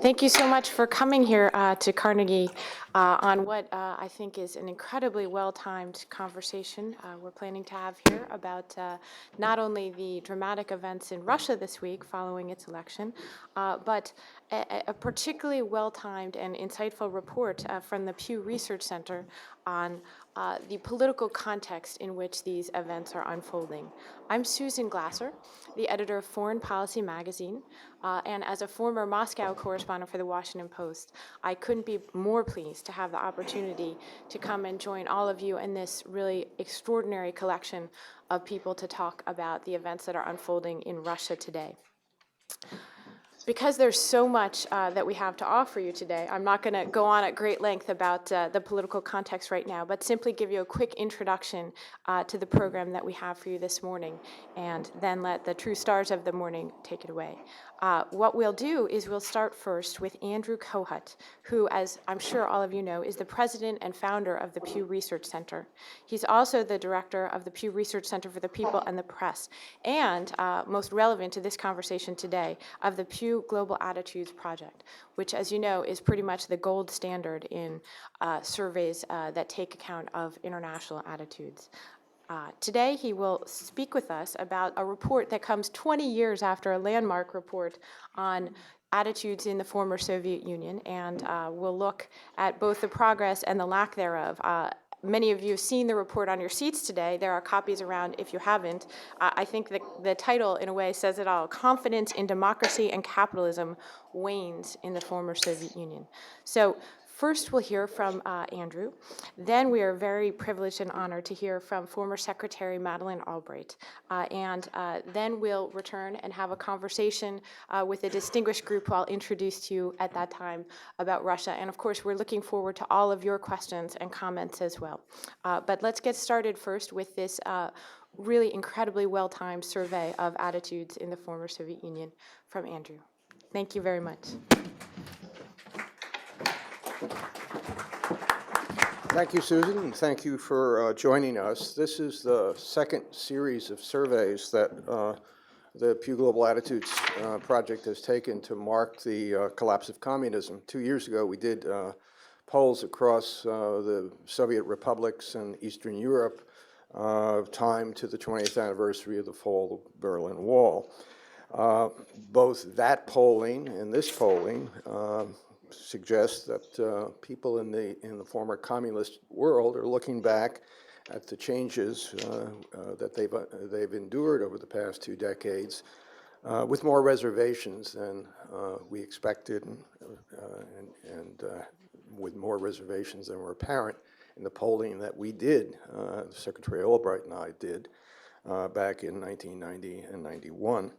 Thank you so much for coming here to Carnegie on what I think is an incredibly well-timed conversation we're planning to have here about not only the dramatic events in Russia this week following its election, but a particularly well-timed and insightful report from the Pew Research Center on the political context in which these events are unfolding. I'm Susan Glasser, the editor of Foreign Policy magazine, and as a former Moscow correspondent for the Washington Post, I couldn't be more pleased to have the opportunity to come and join all of you in this really extraordinary collection of people to talk about the events that are unfolding in Russia today. Because there's so much that we have to offer you today, I'm not going to go on at great length about the political context right now, but simply give you a quick introduction to the program that we have for you this morning, and then let the true stars of the morning take it away. What we'll do is we'll start first with Andrew Kohut, who, as I'm sure all of you know, is the president and founder of the Pew Research Center. He's also the director of the Pew Research Center for the People and the Press, and most relevant to this conversation today, of the Pew Global Attitudes Project, which, as you know, is pretty much the gold standard in surveys that take account of international attitudes. Today, he will speak with us about a report that comes 20 years after a landmark report on attitudes in the former Soviet Union, and we'll look at both the progress and the lack thereof. Many of you have seen the report on your seats today. There are copies around if you haven't. I think the title, in a way, says it all. Confidence in democracy and capitalism wanes in the former Soviet Union. So first, we'll hear from Andrew. Then we are very privileged and honored to hear from former Secretary Madeleine Albright. And then we'll return and have a conversation with a distinguished group who I'll introduce to you at that time about Russia. And of course, we're looking forward to all of your questions and comments as well. But let's get started first with this really incredibly well-timed survey of attitudes in the former Soviet Union from Andrew. Thank you very much. Thank you, Susan, and thank you for joining us. This is the second series of surveys that the Pew Global Attitudes Project has taken to mark the collapse of communism. 2 years ago, we did polls across the Soviet republics and Eastern Europe timed to the 20th anniversary of the fall of the Berlin Wall. Both that polling and this polling suggests that people in the former communist world are looking back at the changes that they've endured over the past 2 decades with more reservations than we expected, and with more reservations than were apparent in the polling that we did, Secretary Albright and I did, back in 1990 and 91.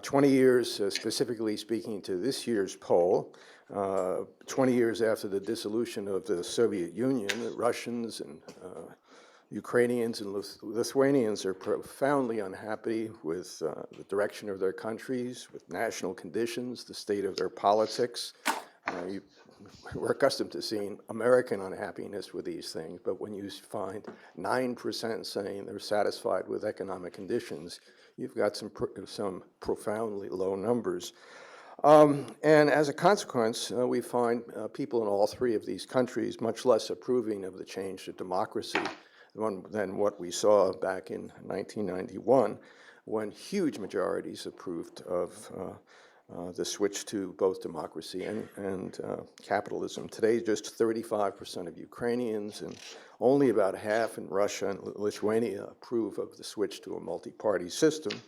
20 years, specifically speaking to this year's poll, 20 years after the dissolution of the Soviet Union, the Russians and Ukrainians and Lithuanians are profoundly unhappy with the direction of their countries, with national conditions, the state of their politics. We're accustomed to seeing American unhappiness with these things, but when you find 9% saying they're satisfied with economic conditions, you've got some profoundly low numbers. And as a consequence, we find people in all 3 of these countries much less approving of the change to democracy than what we saw back in 1991, when huge majorities approved of the switch to both democracy and capitalism. Today, just 35% of Ukrainians and only about half in Russia and Lithuania approve of the switch to a multi-party system.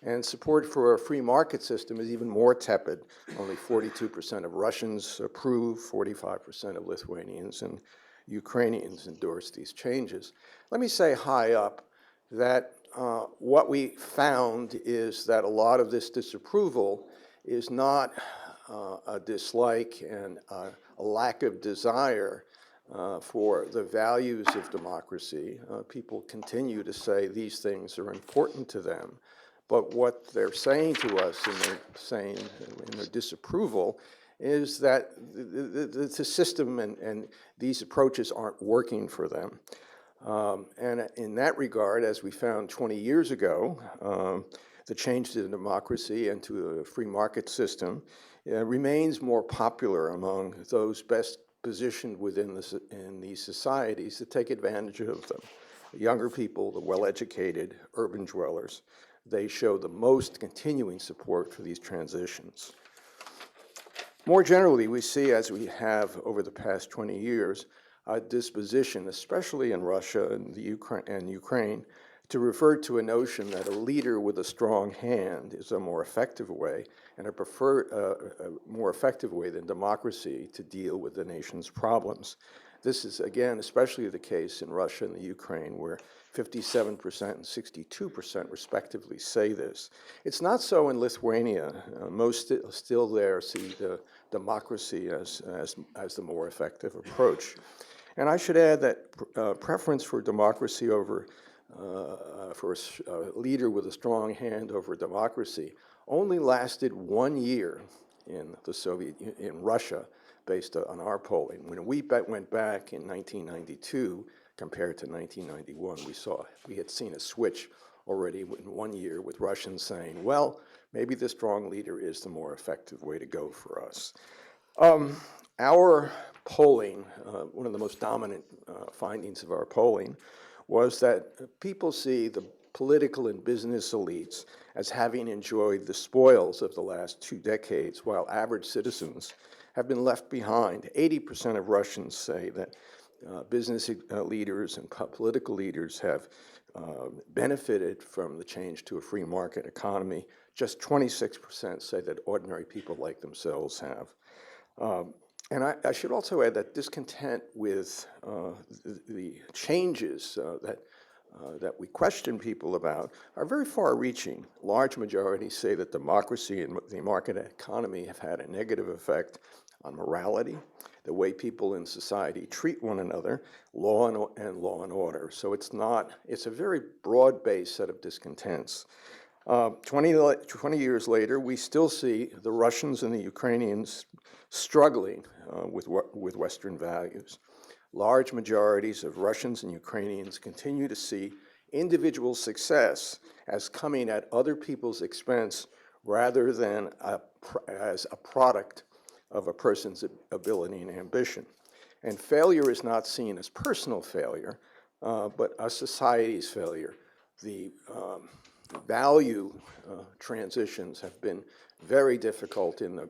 And support for a free market system is even more tepid. Only 42% of Russians approve, 45% of Lithuanians and Ukrainians endorse these changes. Let me say high up that what we found is that a lot of this disapproval is not a dislike and a lack of desire for the values of democracy. People continue to say these things are important to them. But what they're saying to us in their disapproval is that the system and these approaches aren't working for them. And in that regard, as we found 20 years ago, the change to democracy and to a free market system remains more popular among those best positioned in these societies to take advantage of them. The younger people, the well-educated, urban dwellers, they show the most continuing support for these transitions. More generally, we see, as we have over the past 20 years, a disposition, especially in Russia and Ukraine, to refer to a notion that a leader with a strong hand is a more effective way, and a more effective way than democracy to deal with the nation's problems. This is, again, especially the case in Russia and the Ukraine, where 57% and 62% respectively say this. It's not so in Lithuania. Most still there see the democracy as the more effective approach. And I should add that preference for democracy over for a leader with a strong hand over democracy only lasted 1 year in Russia, based on our polling. When we went back in 1992 compared to 1991, we had seen a switch already in 1 year, with Russians saying, well, maybe the strong leader is the more effective way to go for us. Our polling, one of the most dominant findings of our polling, was that people see the political and business elites as having enjoyed the spoils of the last 2 decades, while average citizens have been left behind. 80% of Russians say that business leaders and political leaders have benefited from the change to a free market economy. Just 26% say that ordinary people like themselves have. And I should also add that discontent with the changes that we question people about are very far-reaching. Large majorities say that democracy and the market economy have had a negative effect on morality, the way people in society treat one another, law and order. So it's a very broad-based set of discontents. 20 years later, we still see the Russians and the Ukrainians struggling with Western values. Large majorities of Russians and Ukrainians continue to see individual success as coming at other people's expense rather than as a product of a person's ability and ambition. And failure is not seen as personal failure, but a society's failure. The value transitions have been very difficult in the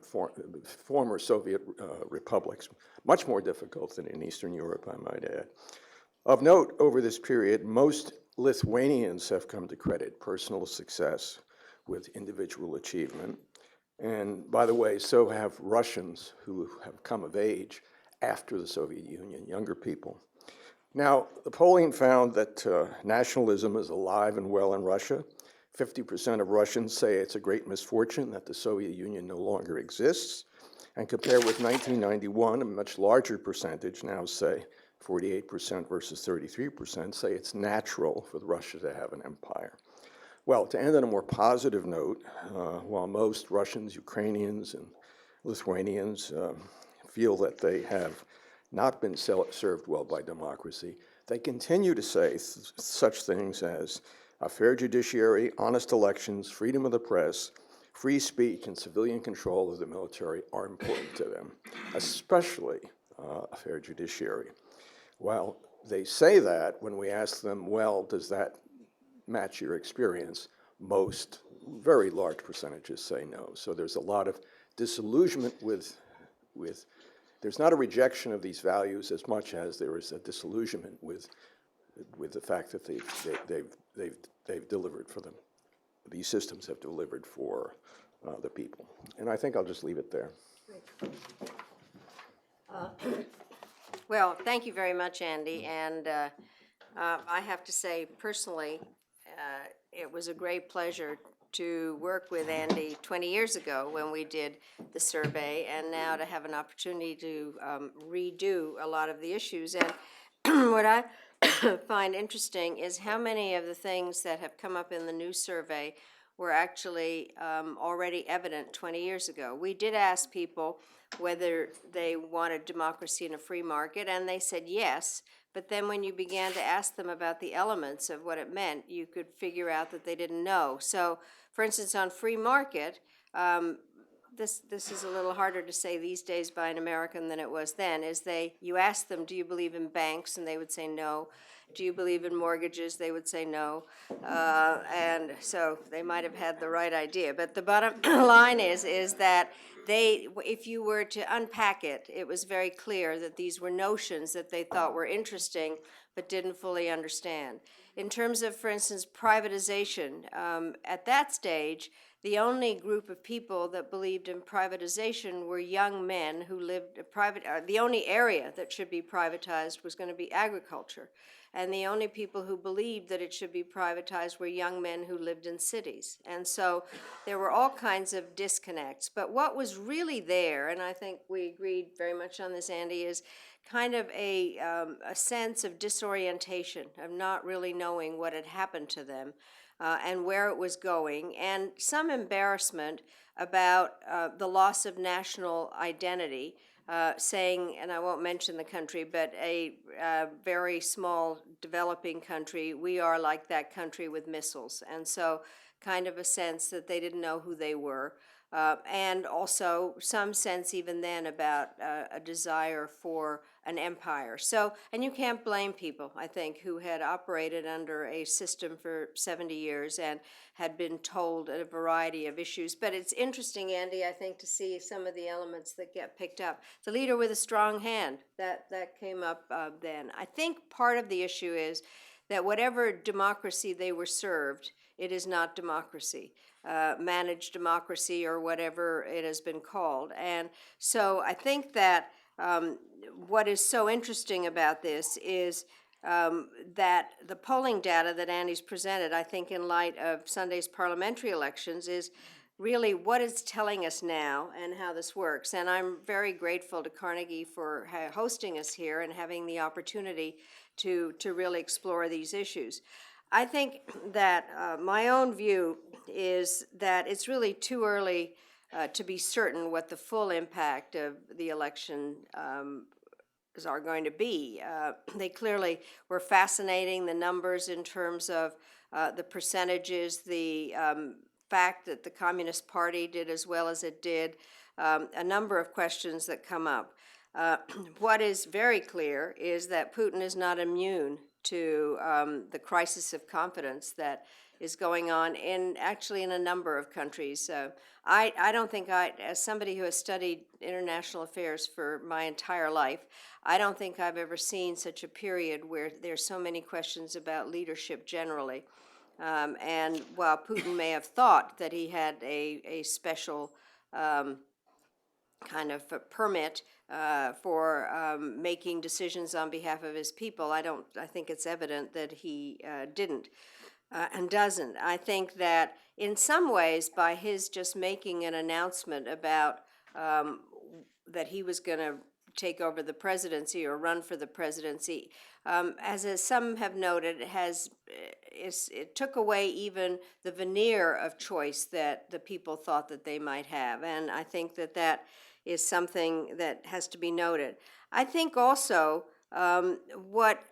former Soviet republics, much more difficult than in Eastern Europe, I might add. Of note, over this period, most Lithuanians have come to credit personal success with individual achievement. And by the way, so have Russians who have come of age after the Soviet Union, younger people. Now, the polling found that nationalism is alive and well in Russia. 50% of Russians say it's a great misfortune that the Soviet Union no longer exists. And compared with 1991, a much larger percentage now say, 48% versus 33%, say it's natural for Russia to have an empire. Well, to end on a more positive note, while most Russians, Ukrainians, and Lithuanians feel that they have not been served well by democracy, they continue to say such things as a fair judiciary, honest elections, freedom of the press, free speech, and civilian control of the military are important to them, especially a fair judiciary. While they say that, when we ask them, well, does that match your experience, most very large percentages say no. So there's a lot of disillusionment with there's not a rejection of these values as much as there is a disillusionment with the fact that they've delivered for them. These systems have delivered for the people. And I think I'll just leave it there. Well, thank you very much, Andy. And I have to say, personally, it was a great pleasure to work with Andy 20 years ago when we did the survey, and now to have an opportunity to redo a lot of the issues. And what I find interesting is how many of the things that have come up in the new survey were actually already evident 20 years ago. We did ask people whether they wanted democracy in a free market, and they said yes. But then when you began to ask them about the elements of what it meant, you could figure out that they didn't know. So, for instance, on free market, this is a little harder to say these days by an American than it was then, is you ask them, do you believe in banks? And they would say no. Do you believe in mortgages? They would say no. And so they might have had the right idea. But the bottom line is that if you were to unpack it, it was very clear that these were notions that they thought were interesting but didn't fully understand. In terms of, for instance, privatization, at that stage, the only group of people that believed in privatization were young men who lived the only area that should be privatized was going to be agriculture. And the only people who believed that it should be privatized were young men who lived in cities. And so there were all kinds of disconnects. But what was really there, and I think we agreed very much on this, Andy, is kind of a sense of disorientation, of not really knowing what had happened to them and where it was going, and some embarrassment about the loss of national identity, saying, and I won't mention the country, but a very small developing country, we are like that country with missiles. And so kind of a sense that they didn't know who they were. And also some sense even then about a desire for an empire. So, and you can't blame people, I think, who had operated under a system for 70 years and had been told a variety of issues. But it's interesting, Andy, I think, to see some of the elements that get picked up. The leader with a strong hand, that came up then. I think part of the issue is that whatever democracy they were served, it is not democracy. Managed democracy or whatever it has been called. And so I think that what is so interesting about this is that the polling data that Andy's presented, I think in light of Sunday's parliamentary elections, is really what it's telling us now and how this works. And I'm very grateful to Carnegie for hosting us here and having the opportunity to really explore these issues. I think that my own view is that it's really too early to be certain what the full impact of the election are going to be. They clearly were fascinating, the numbers in terms of the percentages, the fact that the Communist Party did as well as it did, a number of questions that come up. What is very clear is that Putin is not immune to the crisis of confidence that is going on actually in a number of countries. I don't think as somebody who has studied international affairs for my entire life, I don't think I've ever seen such a period where there's so many questions about leadership generally. And while Putin may have thought that he had a special kind of a permit for making decisions on behalf of his people, I think it's evident that he didn't and doesn't. I think that in some ways, by his just making an announcement about that he was going to take over the presidency or run for the presidency, as some have noted, it took away even the veneer of choice that the people thought that they might have. And I think that is something that has to be noted. I think also what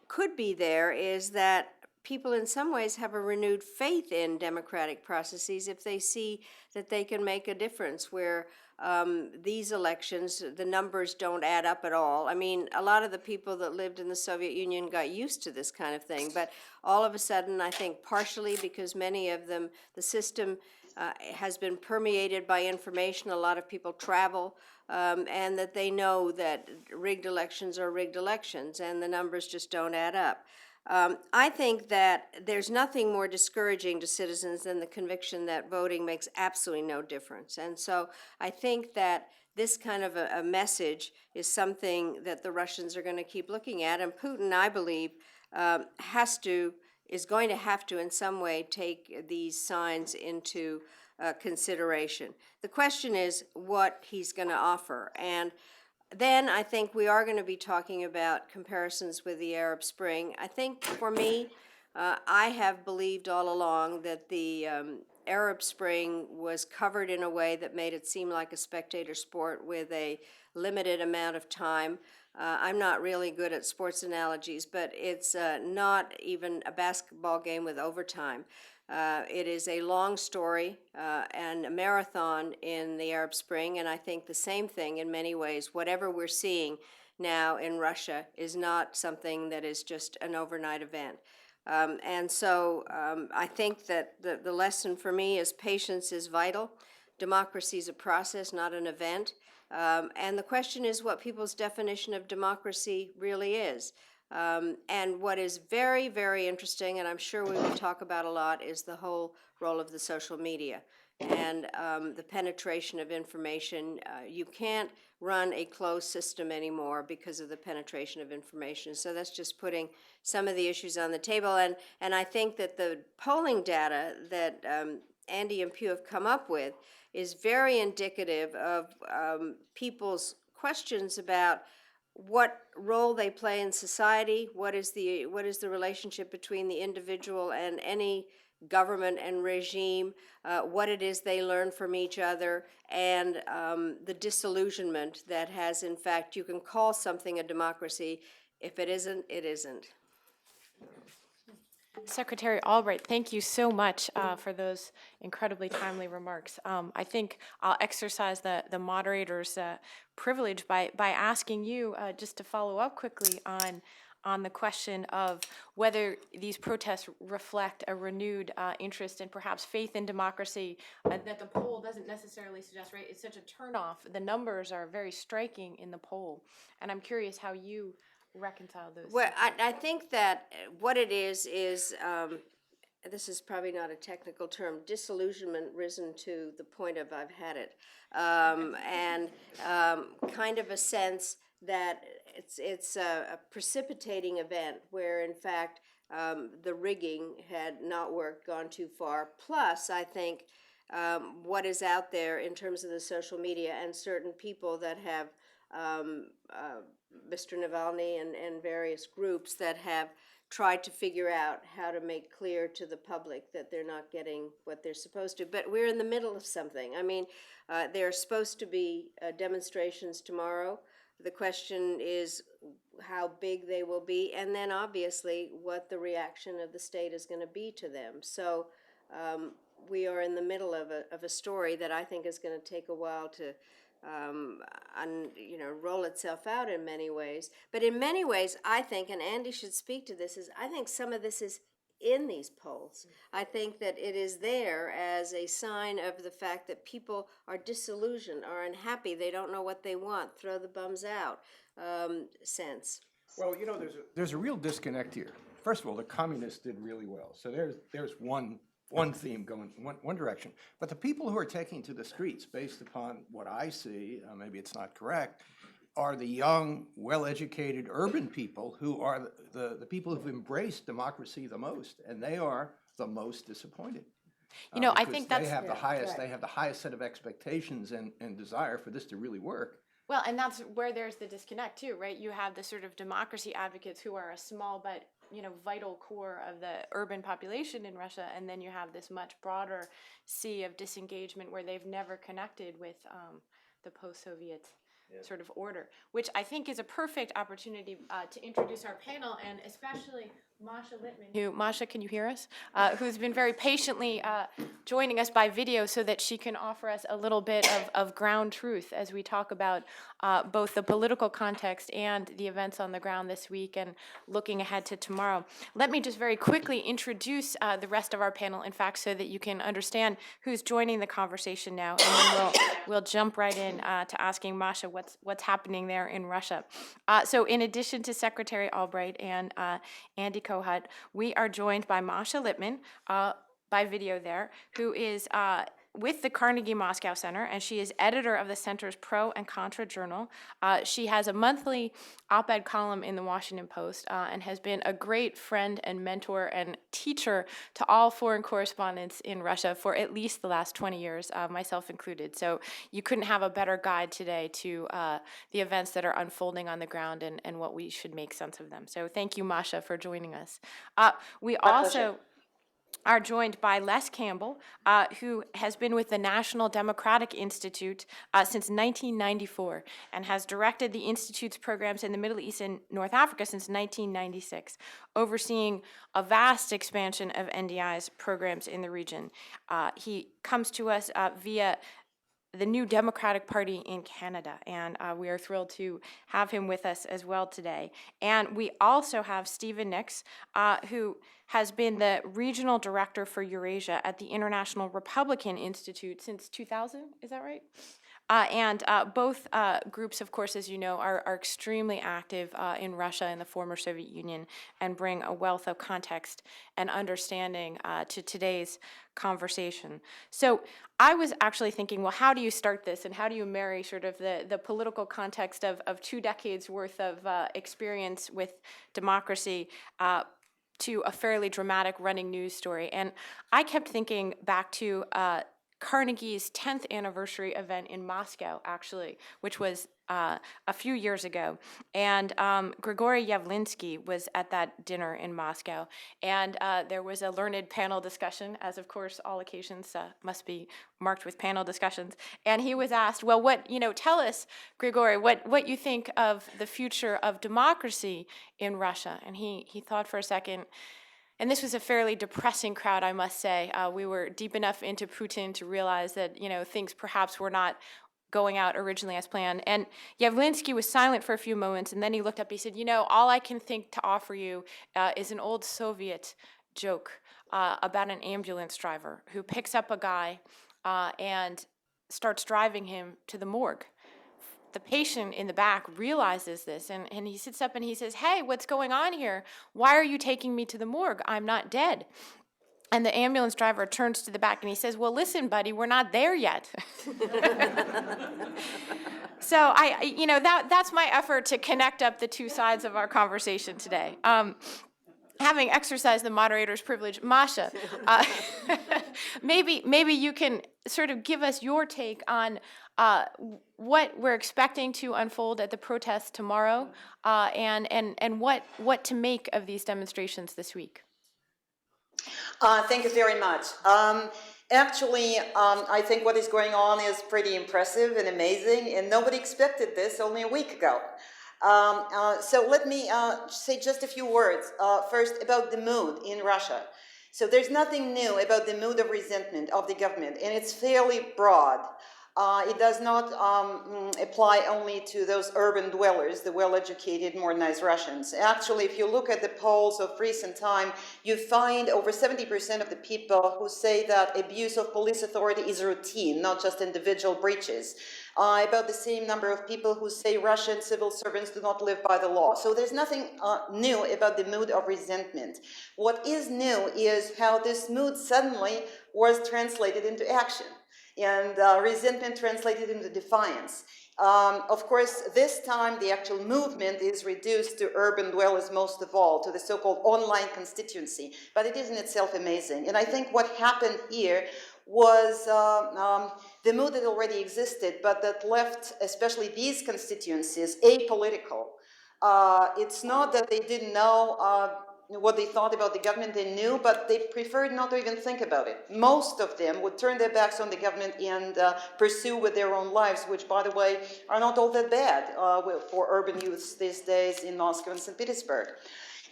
could be there is that people in some ways have a renewed faith in democratic processes if they see that they can make a difference where these elections, the numbers don't add up at all. I mean, a lot of the people that lived in the Soviet Union got used to this kind of thing, but all of a sudden, I think partially because many of them, the system has been permeated by information. A lot of people travel, and that they know that rigged elections are rigged elections, and the numbers just don't add up. I think that there's nothing more discouraging to citizens than the conviction that voting makes absolutely no difference. And so I think that this kind of a message is something that the Russians are going to keep looking at. And Putin, I believe, is going to have to in some way take these signs into consideration. The question is what he's going to offer. And then I think we are going to be talking about comparisons with the Arab Spring. I think for me, I have believed all along that the Arab Spring was covered in a way that made it seem like a spectator sport with a limited amount of time. I'm not really good at sports analogies, but it's not even a basketball game with overtime. It is a long story and a marathon in the Arab Spring, and I think the same thing in many ways. Whatever we're seeing now in Russia is not something that is just an overnight event. And so I think that the lesson for me is patience is vital. Democracy is a process, not an event. And the question is what people's definition of democracy really is. And what is very, very interesting, and I'm sure we will talk about a lot, is the whole role of the social media and the penetration of information. You can't run a closed system anymore because of the penetration of information. So that's just putting some of the issues on the table. And I think that the polling data that Andy and Pew have come up with is very indicative of people's questions about what role they play in society, what is the relationship between the individual and any government and regime, what it is they learn from each other, and the disillusionment that has, in fact, you can call something a democracy. If it isn't, it isn't. Secretary Albright, thank you so much for those incredibly timely remarks. I think I'll exercise the moderator's privilege by asking you just to follow up quickly on the question of whether these protests reflect a renewed interest and perhaps faith in democracy that the poll doesn't necessarily suggest, right? It's such a turnoff. The numbers are very striking in the poll, and I'm curious how you reconcile those. Well, I think that what it is this is probably not a technical term, disillusionment risen to the point of I've had it, and kind of a sense that it's a precipitating event where, in fact, the rigging had not worked, gone too far. Plus, I think what is out there in terms of the social media and certain people that have Mr. Navalny and various groups that have tried to figure out how to make clear to the public that they're not getting what they're supposed to. But we're in the middle of something. I mean, there are supposed to be demonstrations tomorrow. The question is how big they will be, and then obviously what the reaction of the state is going to be to them. So we are in the middle of a story that I think is going to take a while to roll itself out in many ways. But in many ways, I think, and Andy should speak to this, is I think some of this is in these polls. I think that it is there as a sign of the fact that people are disillusioned, are unhappy, they don't know what they want, throw the bums out sense. Well, there's a real disconnect here. First of all, the communists did really well. So there's one theme going one direction. But the people who are taking to the streets, based upon what I see, maybe it's not correct, are the young, well-educated urban people who are the people who've embraced democracy the most, and they are the most disappointed. I think that's they have the highest set of expectations and desire for this to really work. Well, and that's where there's the disconnect too, right? You have the sort of democracy advocates who are a small but vital core of the urban population in Russia, and then you have this much broader sea of disengagement where they've never connected with the post-Soviet sort of order, which I think is a perfect opportunity to introduce our panel, and especially Masha Littman, Masha, can you hear us? Who's been very patiently joining us by video so that she can offer us a little bit of ground truth as we talk about both the political context and the events on the ground this week and looking ahead to tomorrow. Let me just very quickly introduce the rest of our panel, in fact, so that you can understand who's joining the conversation now, and then we'll jump right in to asking Masha what's happening there in Russia. So in addition to Secretary Albright and Andy Kohut, we are joined by Masha Littman by video there, who is with the Carnegie Moscow Center, and she is editor of the center's Pro and Contra Journal. She has a monthly op-ed column in the Washington Post and has been a great friend and mentor and teacher to all foreign correspondents in Russia for at least the last 20 years, myself included. So you couldn't have a better guide today to the events that are unfolding on the ground and what we should make sense of them. So thank you, Masha, for joining us. We also... are joined by Les Campbell, who has been with the National Democratic Institute since 1994 and has directed the Institute's programs in the Middle East and North Africa since 1996, overseeing a vast expansion of NDI's programs in the region. He comes to us via the new Democratic Party in Canada, and we are thrilled to have him with us as well today. And we also have Stephen Nix, who has been the Regional Director for Eurasia at the International Republican Institute since 2000, is that right? And both groups, of course, as you know, are extremely active in Russia and the former Soviet Union and bring a wealth of context and understanding to today's conversation. So I was actually thinking, well, how do you start this and how do you marry sort of the political context of 2 decades worth of experience with democracy to a fairly dramatic running news story? And I kept thinking back to Carnegie's 10th anniversary event in Moscow, actually, which was a few years ago. And Grigory Yavlinsky was at that dinner in Moscow. And there was a learned panel discussion, as of course all occasions must be marked with panel discussions. And he was asked, well, tell us, Grigory, what you think of the future of democracy in Russia. And he thought for a second. And this was a fairly depressing crowd, I must say. We were deep enough into Putin to realize that, things perhaps were not going out originally as planned. And Yavlinsky was silent for a few moments, and then he looked up. He said, all I can think to offer you is an old Soviet joke about an ambulance driver who picks up a guy and starts driving him to the morgue. The patient in the back realizes this, and he sits up and he says, hey, what's going on here? Why are you taking me to the morgue? I'm not dead. And the ambulance driver turns to the back and he says, well, listen, buddy, we're not there yet. So that's my effort to connect up the two sides of our conversation today. Having exercised the moderator's privilege, Masha, maybe you can sort of give us your take on what we're expecting to unfold at the protests tomorrow, and what to make of these demonstrations this week. Thank you very much. Actually, I think what is going on is pretty impressive and amazing, and nobody expected this only a week ago. So let me say just a few words. First, about the mood in Russia. So there's nothing new about the mood of resentment of the government, and it's fairly broad. It does not apply only to those urban dwellers, the well-educated, modernized Russians. Actually, if you look at the polls of recent time, you find over 70% of the people who say that abuse of police authority is routine, not just individual breaches. About the same number of people who say Russian civil servants do not live by the law. So there's nothing new about the mood of resentment. What is new is how this mood suddenly was translated into action. And resentment translated into defiance. Of course, this time the actual movement is reduced to urban dwellers most of all, to the so-called online constituency, but it is in itself amazing. And I think what happened here was the mood that already existed, but that left especially these constituencies apolitical. It's not that they didn't know what they thought about the government, they knew, but they preferred not to even think about it. Most of them would turn their backs on the government and pursue with their own lives, which, by the way, are not all that bad for urban youths these days in Moscow and St. Petersburg.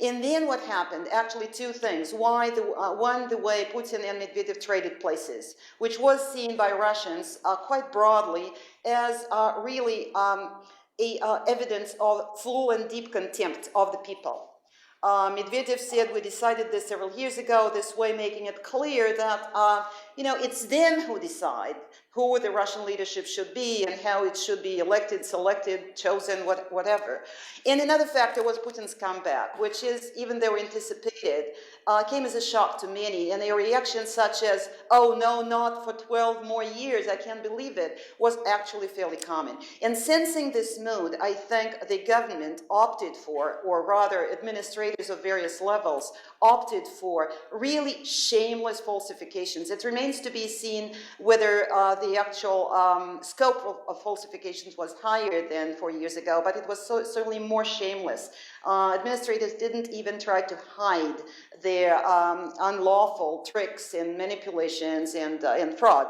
And then what happened? Actually, two things. One, the way Putin and Medvedev traded places, which was seen by Russians quite broadly as really evidence of full and deep contempt of the people. Medvedev said, we decided this several years ago, this way making it clear that, it's them who decide who the Russian leadership should be and how it should be elected, selected, chosen, whatever. And another factor was Putin's comeback, which is, even though anticipated, came as a shock to many. And a reaction such as, oh no, not for 12 more years, I can't believe it, was actually fairly common. And sensing this mood, I think the government opted for, or rather administrators of various levels, opted for really shameless falsifications. It remains to be seen whether the actual scope of falsifications was higher than 4 years ago, but it was certainly more shameless. Administrators didn't even try to hide hide their unlawful tricks and manipulations and fraud.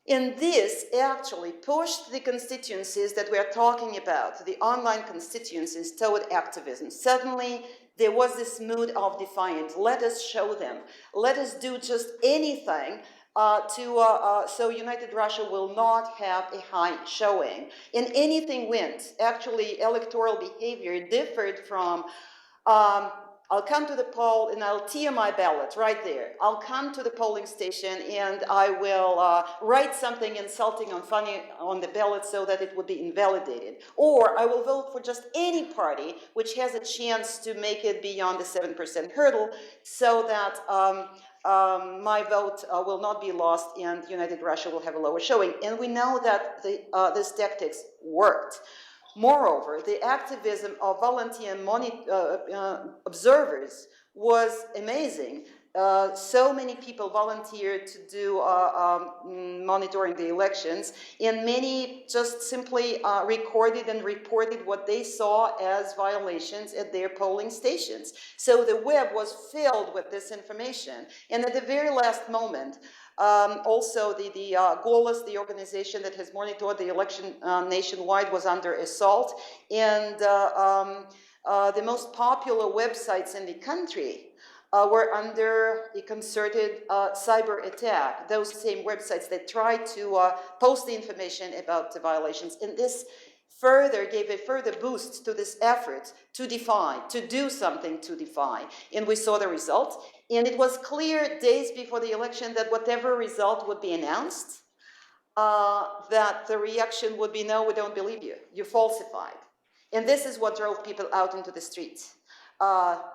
And this actually pushed the constituencies that we are talking about, the online constituencies, toward activism. Suddenly, there was this mood of defiance. Let us show them. Let us do just anything so United Russia will not have a high showing. And anything went. Actually, electoral behavior differed from I'll come to the poll and I'll tear my ballot right there. I'll come to the polling station and I will write something insulting and funny on the ballot so that it would be invalidated. Or I will vote for just any party which has a chance to make it beyond the 7% hurdle so that my vote will not be lost and United Russia will have a lower showing. And we know that these tactics worked. Moreover, the activism of volunteer observers was amazing. So many people volunteered to do monitoring the elections, and many just simply recorded and reported what they saw as violations at their polling stations. So the web was filled with this information. And at the very last moment, also, the Golos, the organization that has monitored the election nationwide, was under assault, and the most popular websites in the country were under a concerted cyber attack. Those same websites that tried to post the information about the violations, and this further gave a further boost to this effort to defy, to do something to defy. And we saw the result. And it was clear days before the election that whatever result would be announced, that the reaction would be, no, we don't believe you. You falsified. And this is what drove people out into the streets.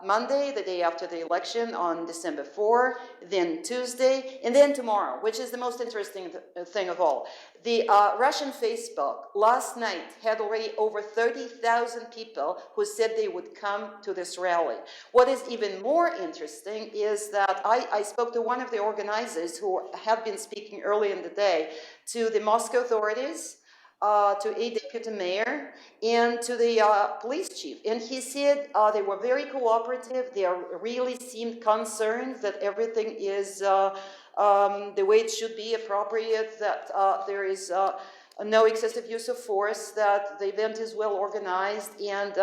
Monday, the day after the election, on December 4, then Tuesday, and then tomorrow, which is the most interesting thing of all. The Russian Facebook last night had already over 30,000 people who said they would come to this rally. What is even more interesting is that I spoke to one of the organizers who had been speaking early in the day to the Moscow authorities, to a deputy mayor, and to the police chief. And he said they were very cooperative. They really seemed concerned that everything is the way it should be, appropriate, that there is no excessive use of force, that the event is well organized, and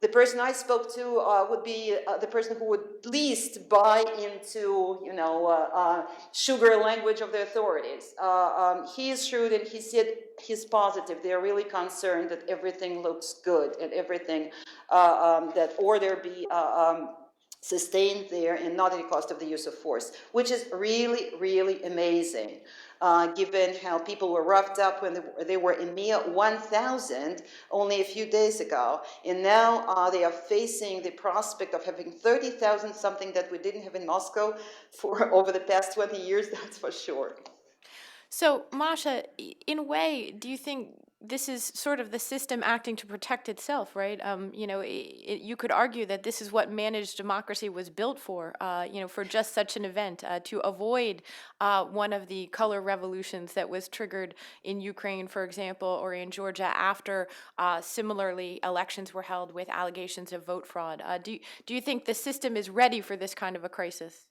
the person I spoke to would be the person who would least buy into, sugar language of the authorities. He is shrewd, and he said he's positive. They're really concerned that everything looks good and everything, that order be sustained there and not at the cost of the use of force, which is really, really amazing. Given how people were roughed up when they were in mere 1,000 only a few days ago. And now they are facing the prospect of having 30,000, something that we didn't have in Moscow for over the past 20 years, that's for sure. So, Masha, in a way, do you think this is sort of the system acting to protect itself, right? You could argue that this is what managed democracy was built for, for just such an event, to avoid one of the color revolutions that was triggered in Ukraine, for example, or in Georgia after similarly elections were held with allegations of vote fraud. Do you think the system is ready for this kind of a crisis?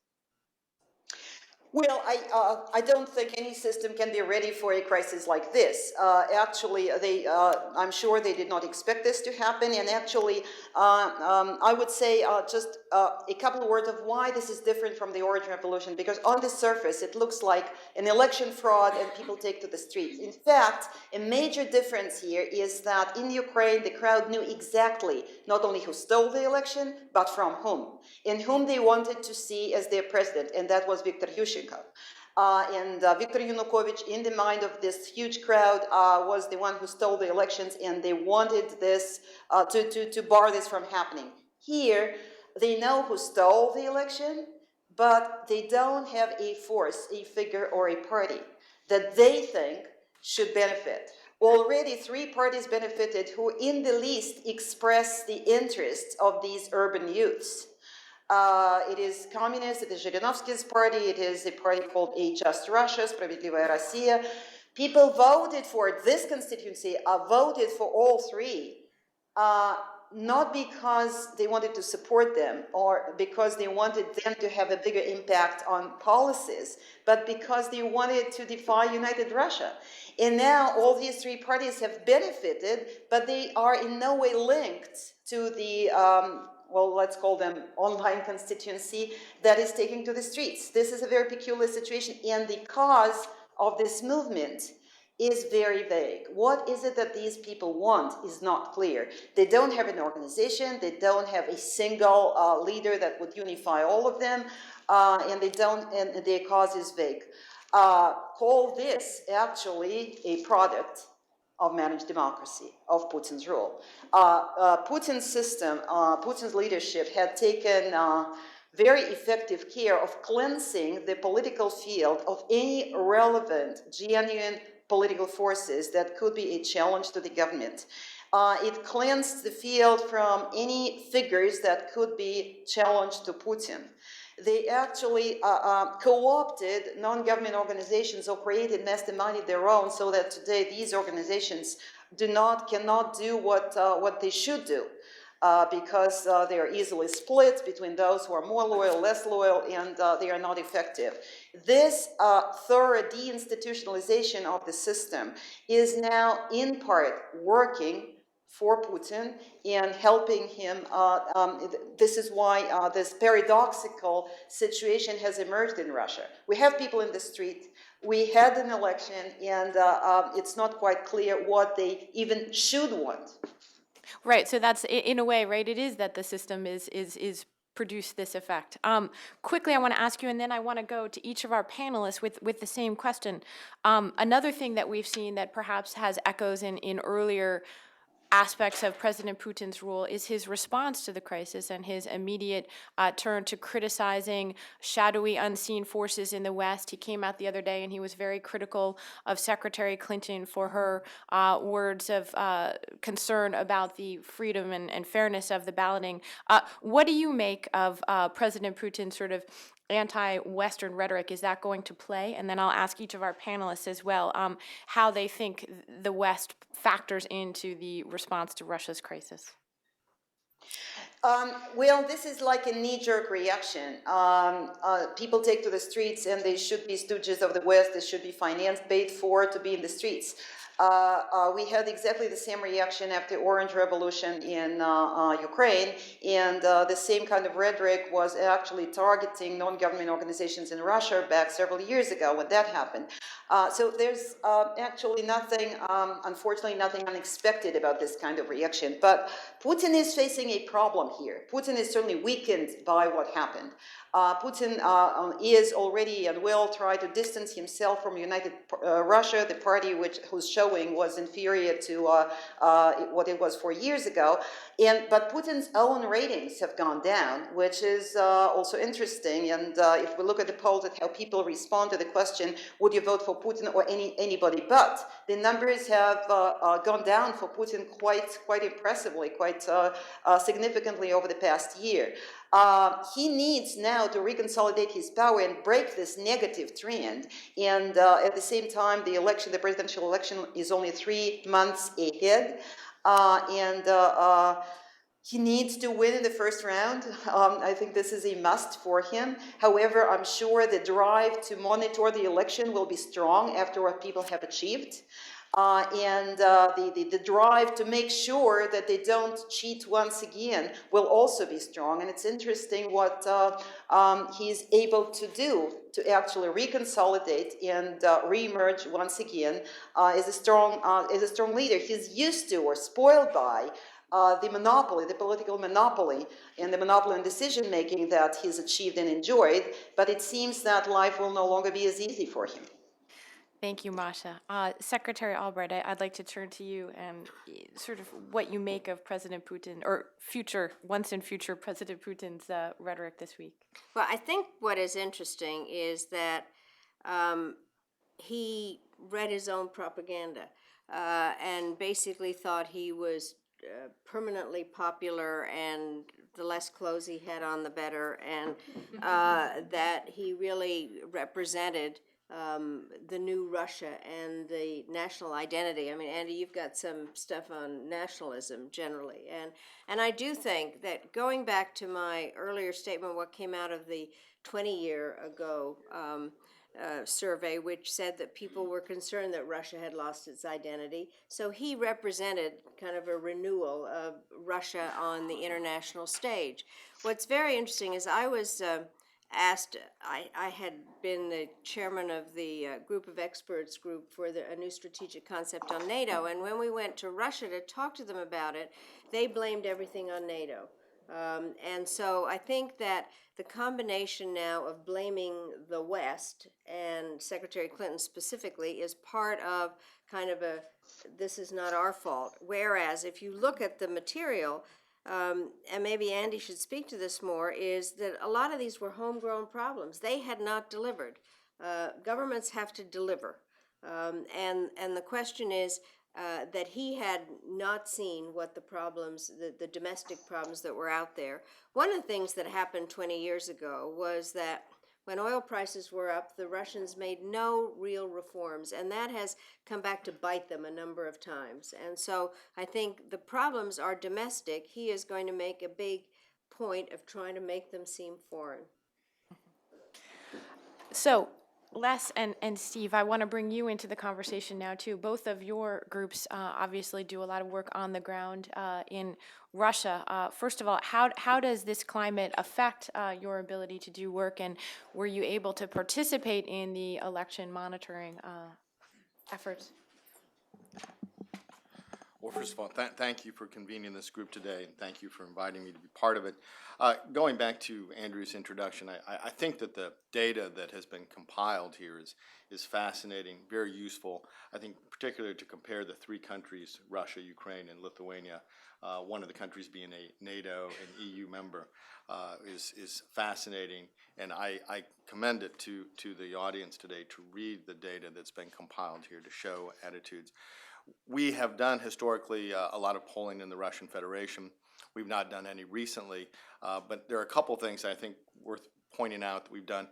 Well, I don't think any system can be ready for a crisis like this. Actually, I'm sure they did not expect this to happen. And actually, I would say just a couple of words of why this is different from the Orange Revolution. Because on the surface, it looks like an election fraud and people take to the streets. In fact, a major difference here is that in Ukraine, the crowd knew exactly not only who stole the election, but from whom, and whom they wanted to see as their president, and that was Viktor Yushchenko. And Viktor Yanukovych, in the mind of this huge crowd, was the one who stole the elections, and they wanted this to bar this from happening. Here, they know who stole the election, but they don't have a force, a figure, or a party that they think should benefit. Already 3 parties benefited who in the least express the interests of these urban youths. It is communist, it is Zhirinovsky's party, it is a party called A Just Russia, Spravedlivaya Россия. People voted for this constituency, voted for all 3 not because they wanted to support them or because they wanted them to have a bigger impact on policies, but because they wanted to defy United Russia. And now all these three parties have benefited, but they are in no way linked to the, well, let's call them online constituency that is taking to the streets. This is a very peculiar situation, and the cause of this movement is very vague. What is it that these people want is not clear. They don't have an organization, they don't have a single leader that would unify all of them, and their cause is vague. Call this actually a product of managed democracy, of Putin's rule. Putin's system, Putin's leadership had taken very effective care of cleansing the political field of any relevant, genuine political forces that could be a challenge to the government. It cleansed the field from any figures that could be challenged to Putin. They actually co-opted non-government organizations or created masterminded their own, so that today these organizations cannot do what they should do. Because they are easily split between those who are more loyal, less loyal, and they are not effective. This thorough deinstitutionalization of the system is now in part working for Putin and helping him. This is why this paradoxical situation has emerged in Russia. We have people in the street, we had an election, and it's not quite clear what they even should want. Right, so that's in a way, right, it is that the system is produce this effect. Quickly, I want to ask you, and then I want to go to each of our panelists with the same question. Another thing that we've seen that perhaps has echoes in earlier aspects of President Putin's rule is his response to the crisis and his immediate turn to criticizing shadowy, unseen forces in the West. He came out the other day and he was very critical of Secretary Clinton for her words of concern about the freedom and fairness of the balloting. What do you make of President Putin's sort of anti-Western rhetoric? Is that going to play? And then I'll ask each of our panelists as well how they think the West factors into the response to Russia's crisis. Well, this is like a knee-jerk reaction. People take to the streets and they should be stooges of the West. They should be financed, paid for to be in the streets. We had exactly the same reaction after the Orange Revolution in Ukraine, and the same kind of rhetoric was actually targeting non-government organizations in Russia back several years ago when that happened. So there's actually nothing, unfortunately, nothing unexpected about this kind of reaction. But Putin is facing a problem here. Putin is certainly weakened by what happened. Putin is already and will try to distance himself from United Russia, the party whose showing was inferior to what it was 4 years ago. But Putin's own ratings have gone down, which is also interesting. And if we look at the polls at how people respond to the question, would you vote for Putin or anybody but, the numbers have gone down for Putin quite impressively, quite significantly over the past year. He needs now to reconsolidate his power and break this negative trend. And at the same time, the presidential election is only 3 months ahead. He needs to win in the first round. I think this is a must for him. However, I'm sure the drive to monitor the election will be strong after what people have achieved. The drive to make sure that they don't cheat once again will also be strong. And it's interesting what he's able to do to actually reconsolidate and reemerge once again as a strong leader. He's used to or spoiled by the monopoly, the political monopoly, and the monopoly on decision-making that he's achieved and enjoyed. But it seems that life will no longer be as easy for him. Thank you, Masha. Secretary Albright, I'd like to turn to you and sort of what you make of President Putin, or once in future President Putin's rhetoric this week. Well, I think what is interesting is that he read his own propaganda and basically thought he was permanently popular, and the less clothes he had on, the better, and that he really represented the new Russia and the national identity. I mean, Andy, you've got some stuff on nationalism generally, and I do think that going back to my earlier statement, what came out of the 20-year ago survey, which said that people were concerned that Russia had lost its identity. So he represented kind of a renewal of Russia on the international stage. What's very interesting is I was I had been the chairman of the group of experts group for a new strategic concept on NATO, and when we went to Russia to talk to them about it, they blamed everything on NATO. And so I think that the combination now of blaming the West and Secretary Clinton specifically is part of kind of a this is not our fault. Whereas if you look at the material, and maybe Andy should speak to this more, is that a lot of these were homegrown problems. They had not delivered. Governments have to deliver. And the question is, that he had not seen what the problems, the domestic problems that were out there. One of the things that happened 20 years ago was that when oil prices were up, the Russians made no real reforms, and that has come back to bite them a number of times. And so I think the problems are domestic. He is going to make a big point of trying to make them seem foreign. So, Les and Steve, I want to bring you into the conversation now too. Both of your groups obviously do a lot of work on the ground in Russia. First of all, how does this climate affect your ability to do work, and were you able to participate in the election monitoring efforts? Well, first of all, thank you for convening this group today, and thank you for inviting me to be part of it. Going back to Andrew's introduction, I think that the data that has been compiled here is fascinating, very useful. I think particularly to compare the three countries, Russia, Ukraine, and Lithuania, one of the countries being a NATO and EU member, is fascinating. And I commend it to the audience today to read the data that's been compiled here to show attitudes. We have done historically a lot of polling in the Russian Federation. We've not done any recently, but there are a couple things I think worth pointing out that we've done.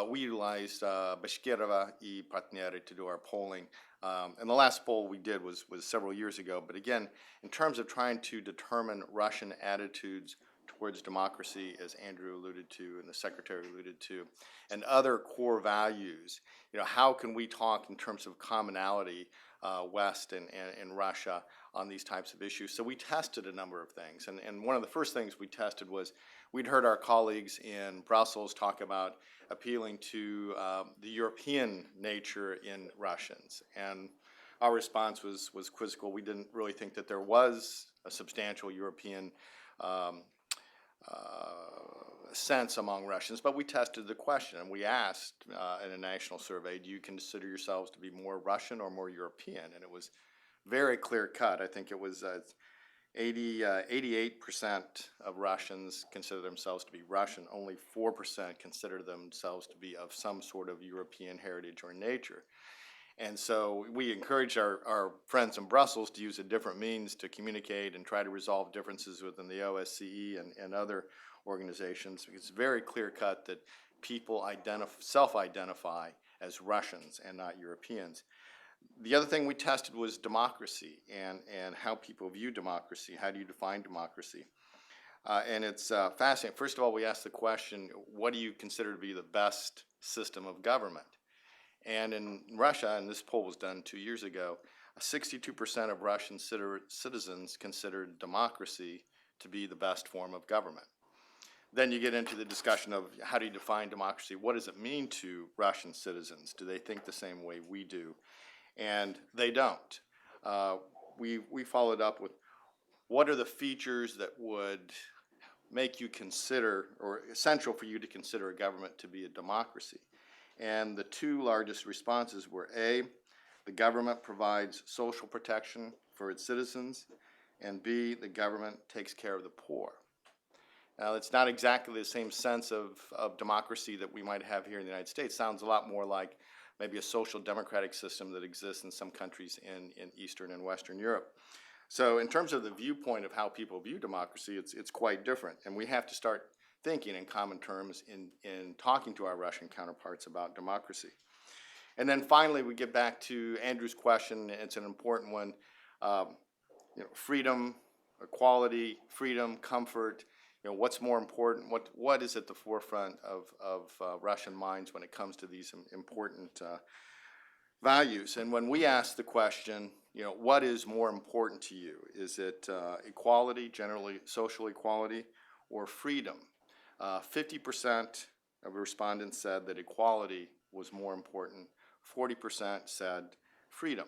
We utilized Bashkirova y Partnery to do our polling, and the last poll we did was several years ago. But again, in terms of trying to determine Russian attitudes towards democracy, as Andrew alluded to and the Secretary alluded to, and other core values, how can we talk in terms of commonality, West and Russia, on these types of issues? So we tested a number of things, and one of the first things we tested was we'd heard our colleagues in Brussels talk about appealing to the European nature in Russians, and our response was quizzical. We didn't really think that there was a substantial European sense among Russians, but we tested the question, and we asked in a national survey, do you consider yourselves to be more Russian or more European? And it was very clear cut. I think it was 88% of Russians consider themselves to be Russian. Only 4% consider themselves to be of some sort of European heritage or nature. And so we encourage our friends in Brussels to use a different means to communicate and try to resolve differences within the OSCE and other organizations. It's very clear cut that people self-identify as Russians and not Europeans. The other thing we tested was democracy and how people view democracy. How do you define democracy? And it's fascinating. First of all, we asked the question, what do you consider to be the best system of government? And in Russia, and this poll was done 2 years ago, 62% of Russian citizens considered democracy to be the best form of government. Then you get into the discussion of how do you define democracy? What does it mean to Russian citizens? Do they think the same way we do? And they don't. We followed up with what are the features that would make you consider, or essential for you to consider a government to be a democracy? And the two largest responses were A, the government provides social protection for its citizens, and B, the government takes care of the poor. Now, it's not exactly the same sense of democracy that we might have here in the United States. It sounds a lot more like maybe a social democratic system that exists in some countries in Eastern and Western Europe. So in terms of the viewpoint of how people view democracy, it's quite different. And we have to start thinking in common terms in talking to our Russian counterparts about democracy. And then finally, we get back to Andrew's question. It's an important one. Freedom, equality, freedom, comfort. What's more important? What is at the forefront of Russian minds when it comes to these important values? And when we ask the question, what is more important to you? Is it equality, generally social equality, or freedom? 50% of respondents said that equality was more important. 40% said freedom.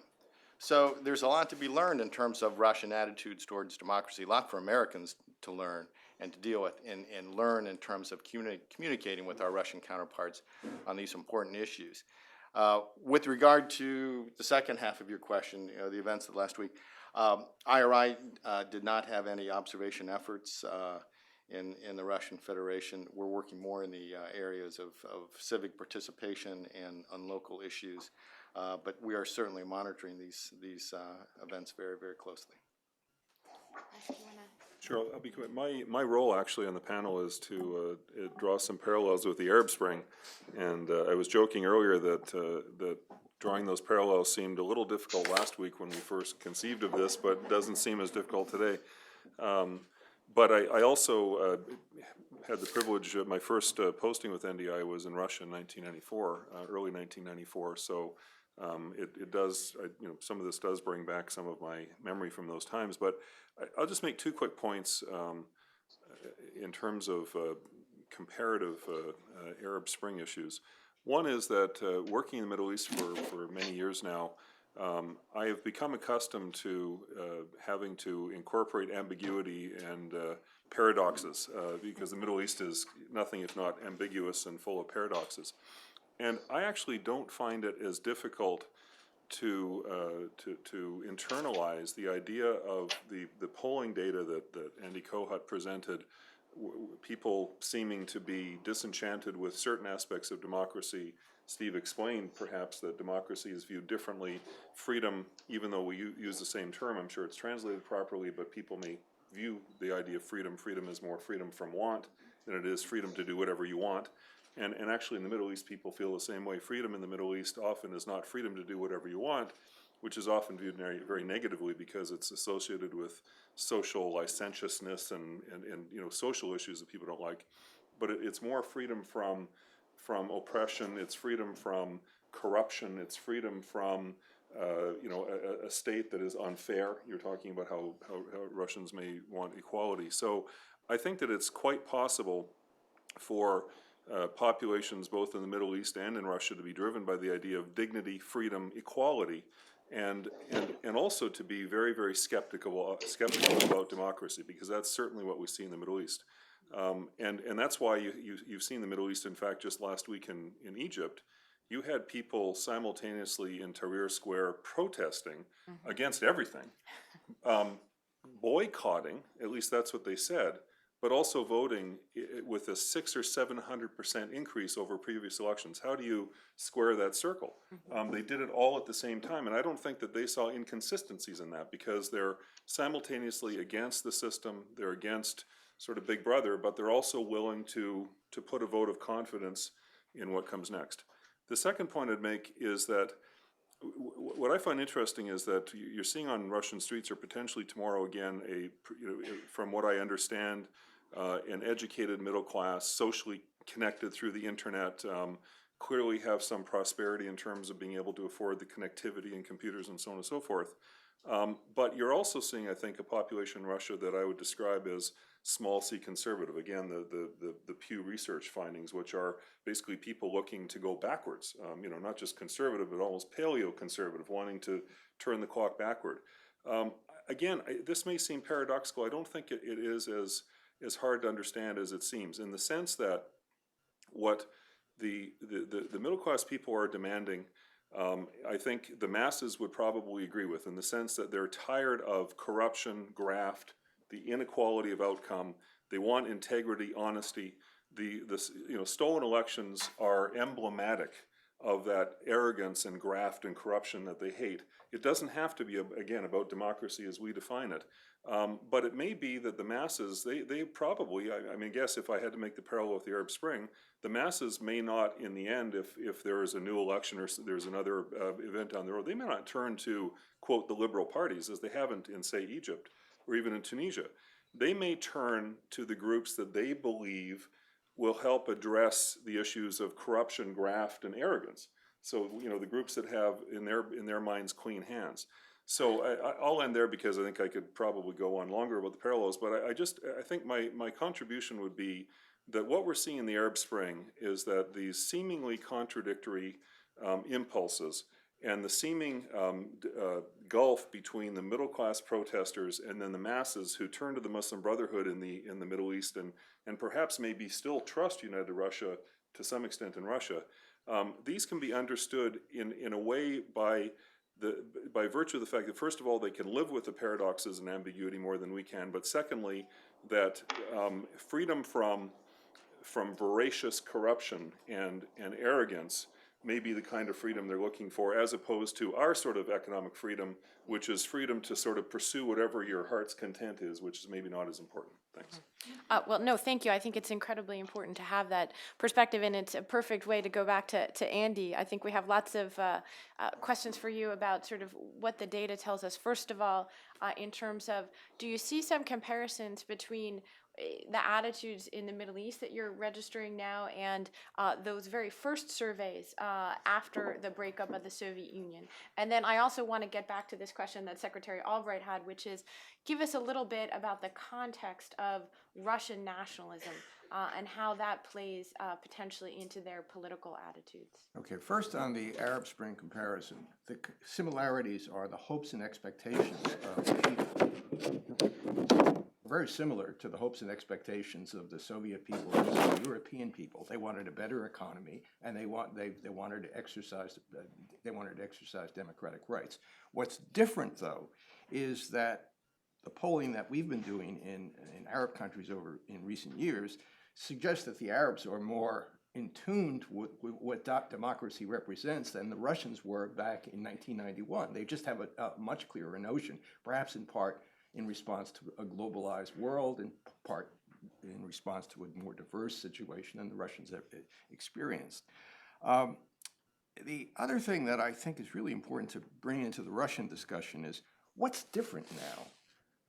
So there's a lot to be learned in terms of Russian attitudes towards democracy, a lot for Americans to learn and to deal with and learn in terms of communicating with our Russian counterparts on these important issues. With regard to the second half of your question, the events of last week, IRI did not have any observation efforts in the Russian Federation. We're working more in the areas of civic participation and on local issues, but we are certainly monitoring these events very, very closely. Sure, I'll be quick. My role actually on the panel is to draw some parallels with the Arab Spring, and I was joking earlier that drawing those parallels seemed a little difficult last week when we first conceived of this, but doesn't seem as difficult today. But I also had the privilege of my first posting with NDI was in Russia in 1994, early 1994. So it does, some of this does bring back some of my memory from those times. But I'll just make two quick points in terms of comparative Arab Spring issues. One is that working in the Middle East for many years now, I have become accustomed to having to incorporate ambiguity and paradoxes because the Middle East is nothing if not ambiguous and full of paradoxes. And I actually don't find it as difficult to internalize the idea of the polling data that Andy Kohut presented, people seeming to be disenchanted with certain aspects of democracy. Steve explained perhaps that democracy is viewed differently. Freedom, even though we use the same term, I'm sure it's translated properly, but people may view the idea of freedom. Freedom is more freedom from want than it is freedom to do whatever you want. And actually in the Middle East, people feel the same way. Freedom in the Middle East often is not freedom to do whatever you want, which is often viewed very, very negatively because it's associated with social licentiousness and social issues that people don't like. But it's more freedom from oppression, it's freedom from corruption, it's freedom from a state that is unfair. You're talking about how Russians may want equality. So I think that it's quite possible for populations both in the Middle East and in Russia to be driven by the idea of dignity, freedom, equality, and also to be very, very skeptical about democracy, because that's certainly what we see in the Middle East. And that's why you've seen the Middle East. In fact, just last week in Egypt, you had people simultaneously in Tahrir Square protesting against everything, boycotting, at least that's what they said, but also voting with a 600% or 700% increase over previous elections. How do you square that circle? They did it all at the same time, and I don't think that they saw inconsistencies in that, because they're simultaneously against the system, they're against sort of Big Brother, but they're also willing to put a vote of confidence in what comes next. The second point I'd make is that what I find interesting is that you're seeing on Russian streets, or potentially tomorrow again, from what I understand, an educated middle class, socially connected through the internet, clearly have some prosperity in terms of being able to afford the connectivity and computers and so on and so forth. But you're also seeing, I think, a population in Russia that I would describe as small c conservative. Again, the Pew Research findings, which are basically people looking to go backwards, not just conservative, but almost paleo-conservative, wanting to turn the clock backward. Again, this may seem paradoxical. I don't think it is as hard to understand as it seems, in the sense that what the middle class people are demanding, I think the masses would probably agree with, in the sense that they're tired of corruption, graft, the inequality of outcome. They want integrity, honesty. The stolen elections are emblematic of that arrogance and graft and corruption that they hate. It doesn't have to be, again, about democracy as we define it. But it may be that the masses, they probably, I mean, I guess if I had to make the parallel with the Arab Spring, the masses may not, in the end, if there is a new election or there's another event down the road, they may not turn to, quote, the liberal parties, as they haven't in, say, Egypt or even in Tunisia. They may turn to the groups that they believe will help address the issues of corruption, graft, and arrogance. So, you know, the groups that have in their minds clean hands. So I'll end there because I think I could probably go on longer about the parallels, but I think my contribution would be that what we're seeing in the Arab Spring is that these seemingly contradictory impulses and the seeming gulf between the middle class protesters and then the masses who turn to the Muslim Brotherhood in the Middle East and perhaps maybe still trust United Russia to some extent in Russia, these can be understood in a way by virtue of the fact that, first of all, they can live with the paradoxes and ambiguity more than we can, but secondly, that freedom from voracious corruption and arrogance may be the kind of freedom they're looking for, as opposed to our sort of economic freedom, which is freedom to sort of pursue whatever your heart's content is, which is maybe not as important. Thanks. Well, no, thank you. I think it's incredibly important to have that perspective, and it's a perfect way to go back to Andy. I think we have lots of questions for you about sort of what the data tells us. First of all, in terms of, do you see some comparisons between the attitudes in the Middle East that you're registering now and those very first surveys after the breakup of the Soviet Union? And then I also want to get back to this question that Secretary Albright had, which is, give us a little bit about the context of Russian nationalism and how that plays potentially into their political attitudes. Okay, first on the Arab Spring comparison, the similarities are the hopes and expectations of the people. Very similar to the hopes and expectations of the Soviet people and the European people. They wanted a better economy, and they wanted to exercise democratic rights. What's different, though, is that the polling that we've been doing in Arab countries in recent years suggests that the Arabs are more in tune with what democracy represents than the Russians were back in 1991. They just have a much clearer notion, perhaps in part in response to a globalized world, in part in response to a more diverse situation than the Russians have experienced. The other thing that I think is really important to bring into the Russian discussion is what's different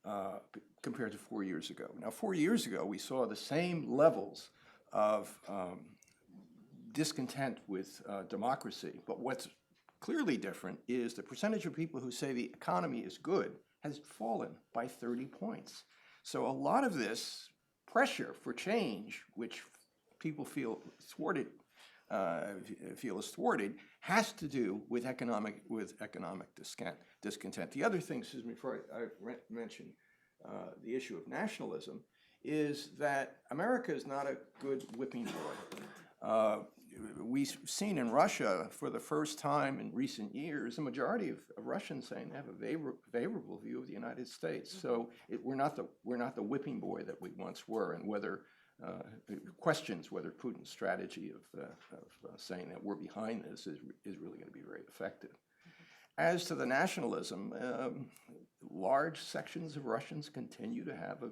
now compared to 4 years ago. Now, 4 years ago, we saw the same levels of discontent with democracy, but what's clearly different is the percentage of people who say the economy is good has fallen by 30 points. So a lot of this pressure for change, which people feel is thwarted, has to do with economic discontent. The other thing, excuse me, before I mention the issue of nationalism, is that America is not a good whipping boy. We've seen in Russia, for the first time in recent years, a majority of Russians saying they have a favorable view of the United States. So we're not the whipping boy that we once were, and whether questions whether Putin's strategy of saying that we're behind this is really going to be very effective. As to the nationalism, large sections of Russians continue to have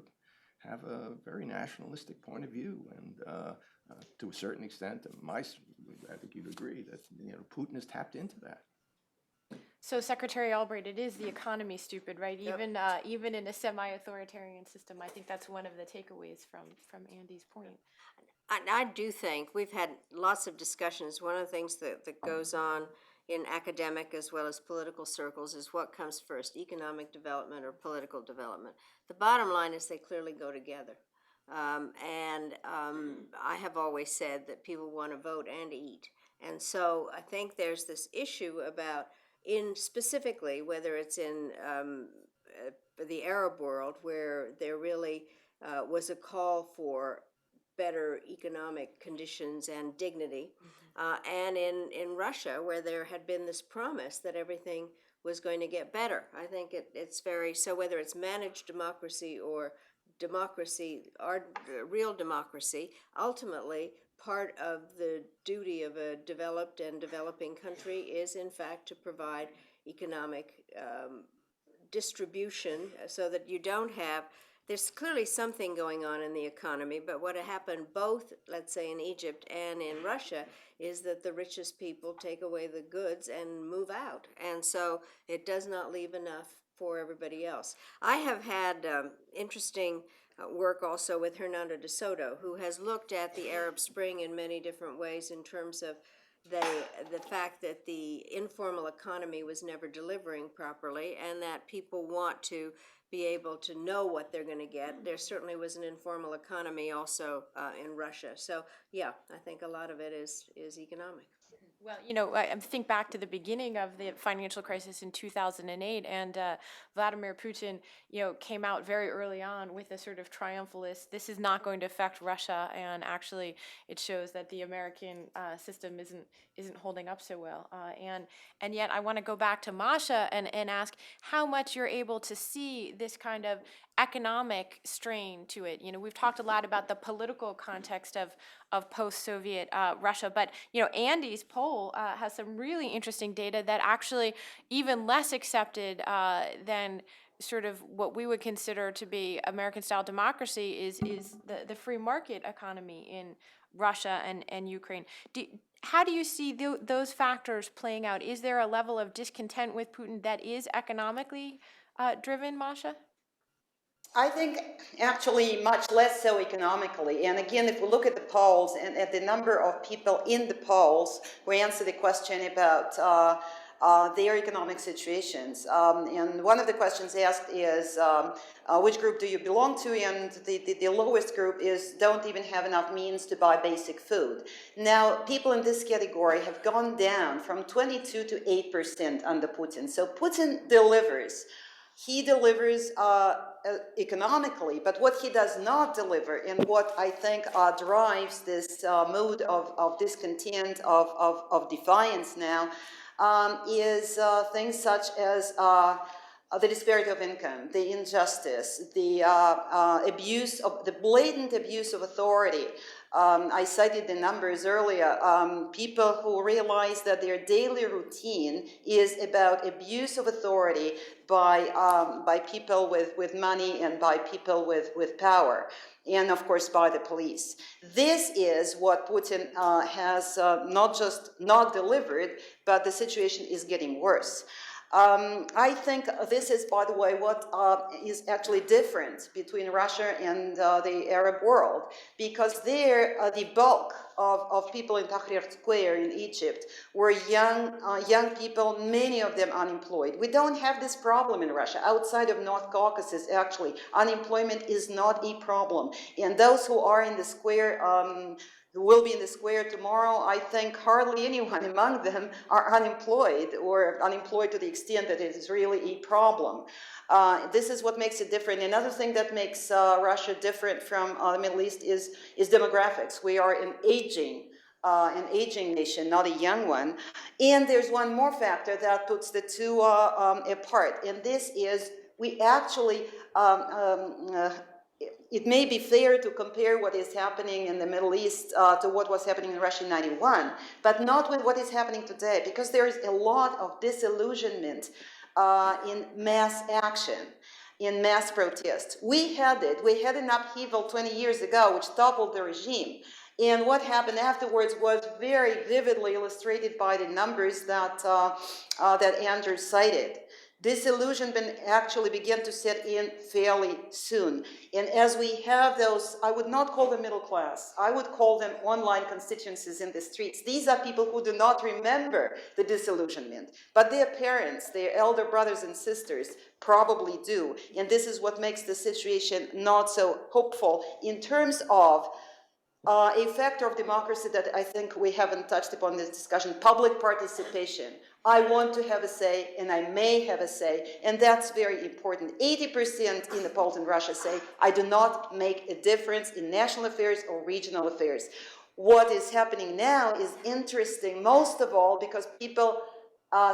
a very nationalistic point of view, and to a certain extent, I think you'd agree that Putin has tapped into that. So, Secretary Albright, it is the economy, stupid, right? Yep. Even in a semi-authoritarian system, I think that's one of the takeaways from Andy's point. I do think we've had lots of discussions. One of the things that goes on in academic as well as political circles is what comes first, economic development or political development. The bottom line is they clearly go together. I have always said that people want to vote and eat. And so I think there's this issue about, specifically, whether it's in the Arab world, where there really was a call for better economic conditions and dignity, and in Russia, where there had been this promise that everything was going to get better. I think it's very, so whether it's managed democracy or democracy, our real democracy, ultimately part of the duty of a developed and developing country is, in fact, to provide economic distribution so that you don't have, there's clearly something going on in the economy, but what happened both, let's say, in Egypt and in Russia is that the richest people take away the goods and move out. And so it does not leave enough for everybody else. I have had interesting work also with Hernando de Soto, who has looked at the Arab Spring in many different ways in terms of the fact that the informal economy was never delivering properly, and that people want to be able to know what they're going to get. There certainly was an informal economy also in Russia. So yeah, I think a lot of it is economic. Well, I think back to the beginning of the financial crisis in 2008, and Vladimir Putin, came out very early on with a sort of triumphalist, this is not going to affect Russia, and actually it shows that the American system isn't holding up so well. And yet I want to go back to Masha and ask how much you're able to see this kind of economic strain to it. We've talked a lot about the political context of post-Soviet Russia, but Andy's poll has some really interesting data that actually even less accepted than sort of what we would consider to be American-style democracy is the free market economy in Russia and Ukraine. How do you see those factors playing out? Is there a level of discontent with Putin that is economically driven, Masha? I think actually much less so economically. And again, if we look at the polls and at the number of people in the polls who answer the question about their economic situations. And one of the questions asked is, which group do you belong to? And the lowest group is don't even have enough means to buy basic food. Now, people in this category have gone down from 22 to 8% under Putin. So Putin delivers. He delivers economically, but what he does not deliver, and what I think drives this mood of discontent, of defiance now, is things such as the disparity of income, the injustice, the the blatant abuse of authority. I cited the numbers earlier. People who realize that their daily routine is about abuse of authority by people with money and by people with power, and of course by the police. This is what Putin has not just not delivered, but the situation is getting worse. I think this is, by the way, what is actually different between Russia and the Arab world, because there the bulk of people in Tahrir Square in Egypt were young people, many of them unemployed. We don't have this problem in Russia. Outside of North Caucasus, actually, unemployment is not a problem. And those who are in the square, who will be in the square tomorrow, I think hardly anyone among them are unemployed, or unemployed to the extent that it is really a problem. This is what makes it different. Another thing that makes Russia different from the Middle East is demographics. We are an aging nation, not a young one. And there's one more factor that puts the two apart, and this is we actually it may be fair to compare what is happening in the Middle East to what was happening in Russia in '91, but not with what is happening today, because there is a lot of disillusionment in mass action, in mass protest. We had an upheaval 20 years ago which toppled the regime. And what happened afterwards was very vividly illustrated by the numbers that Andrew cited. Disillusionment actually began to set in fairly soon. And as we have those, I would not call them middle class, I would call them online constituencies in the streets. These are people who do not remember the disillusionment, but their parents, their elder brothers and sisters probably do. And this is what makes the situation not so hopeful in terms of a factor of democracy that I think we haven't touched upon in this discussion: public participation. I want to have a say, and I may have a say, and that's very important. 80% in the polls in Russia say, I do not make a difference in national affairs or regional affairs. What is happening now is interesting, most of all, because people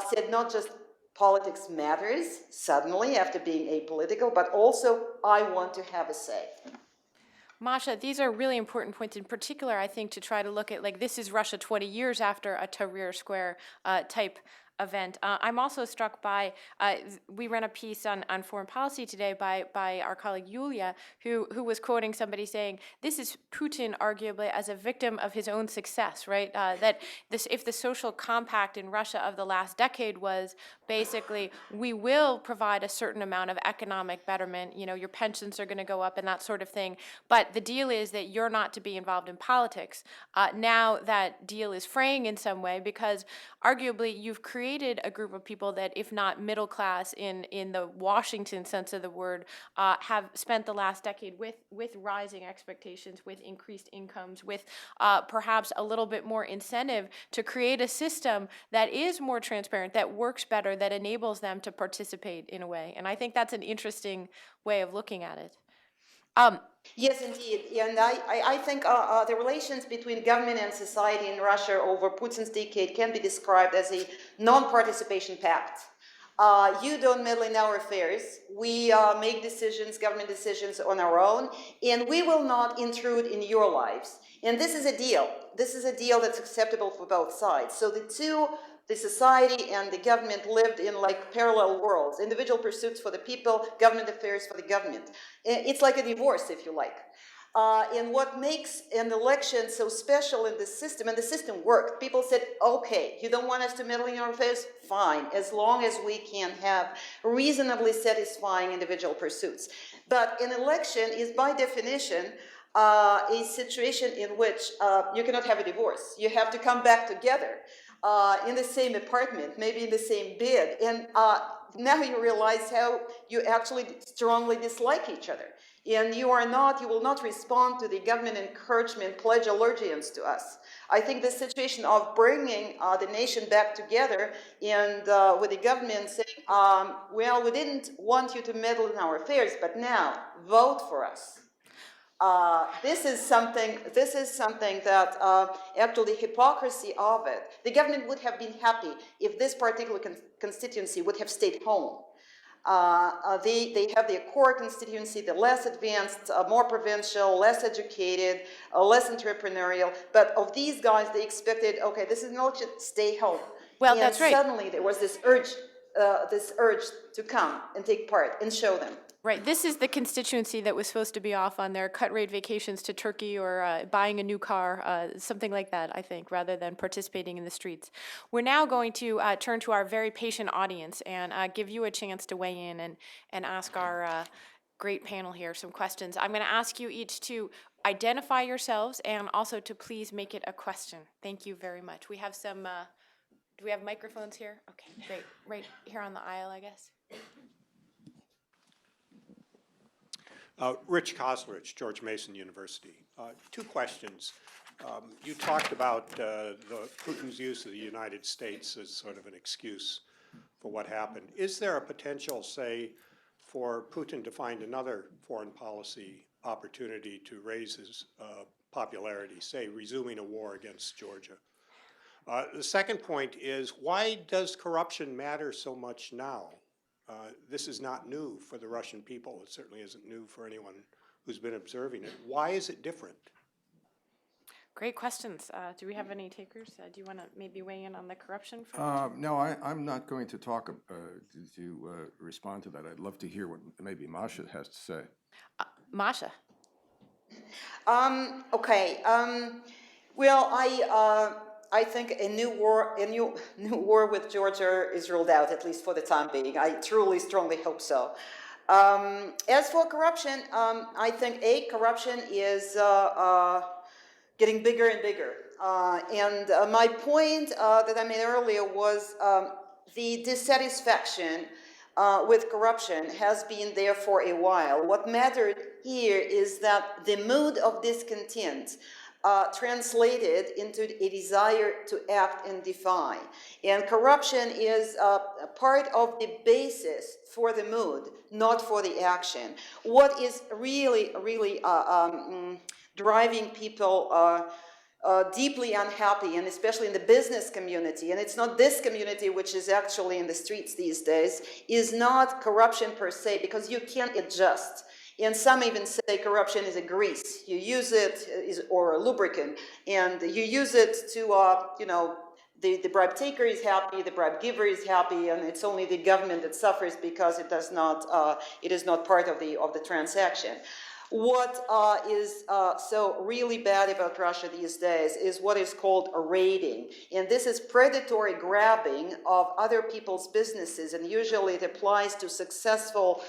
said not just politics matters, suddenly, after being apolitical, but also, I want to have a say. Masha, these are really important points, in particular, I think, to try to look at, like, this is Russia 20 years after a Tahrir Square type event. I'm also struck by, we ran a piece on foreign policy today by our colleague Yulia, who was quoting somebody saying, this is Putin arguably as a victim of his own success, right? That this, if the social compact in Russia of the last decade was basically, we will provide a certain amount of economic betterment, your pensions are going to go up and that sort of thing, but the deal is that you're not to be involved in politics. Now that deal is fraying in some way because arguably you've created a group of people that, if not middle class in the Washington sense of the word, have spent the last decade with rising expectations, with increased incomes, with perhaps a little bit more incentive to create a system that is more transparent, that works better, that enables them to participate in a way. And I think that's an interesting way of looking at it. Yes, indeed. And I think the relations between government and society in Russia over Putin's decade can be described as a non-participation pact. You don't meddle in our affairs. We make decisions, government decisions on our own, and we will not intrude in your lives. And this is a deal. This is a deal that's acceptable for both sides. So the society and the government lived in like parallel worlds, individual pursuits for the people, government affairs for the government. It's like a divorce, if you like. And what makes an election so special in the system, and the system worked, people said, okay, you don't want us to meddle in your affairs? Fine, as long as we can have reasonably satisfying individual pursuits. But an election is by definition a situation in which you cannot have a divorce. You have to come back together in the same apartment, maybe in the same bed. And now you realize how you actually strongly dislike each other. And you will not respond to the government encouragement, pledge allegiance to us. I think the situation of bringing the nation back together and with the government saying, well, we didn't want you to meddle in our affairs, but now vote for us. This is something that actually the hypocrisy of it, the government would have been happy if this particular constituency would have stayed home. They have their core constituency, the less advanced, more provincial, less educated, less entrepreneurial. But of these guys, they expected, okay, this is an election, stay home. Well, and that's right. Suddenly there was this urge to come and take part and show them. Right. This is the constituency that was supposed to be off on their cut-rate vacations to Turkey or buying a new car, something like that, I think, rather than participating in the streets. We're now going to turn to our very patient audience and give you a chance to weigh in and ask our great panel here some questions. I'm going to ask you each to identify yourselves and also to please make it a question. Thank you very much. We have some, do we have microphones here? Okay, great. Right here on the aisle, I guess. Rich Koslerich, George Mason University. Two questions. You talked about Putin's use of the United States as sort of an excuse for what happened. Is there a potential, say, for Putin to find another foreign policy opportunity to raise his popularity, say, resuming a war against Georgia? The second point is, why does corruption matter so much now? This is not new for the Russian people. It certainly isn't new for anyone who's been observing it. Why is it different? Great questions. Do we have any takers? Do you want to maybe weigh in on the corruption front? No, I'm not going to talk to respond to that. I'd love to hear what maybe Masha has to say. Masha. Okay. Well, I think a new war with Georgia is ruled out, at least for the time being. I truly, strongly hope so. As for corruption, I think corruption is getting bigger and bigger. And my point that I made earlier was the dissatisfaction with corruption has been there for a while. What mattered here is that the mood of discontent translated into a desire to act and defy. And corruption is part of the basis for the mood, not for the action. What is really, really driving people deeply unhappy, and especially in the business community, and it's not this community which is actually in the streets these days, is not corruption per se, because you can't adjust. And some even say corruption is a grease. You use it, or a lubricant, and you use it to, the bribe taker is happy, the bribe giver is happy, and it's only the government that suffers because it is not part of the transaction. What is so really bad about Russia these days is what is called a raiding. And this is predatory grabbing of other people's businesses, and usually it applies to successful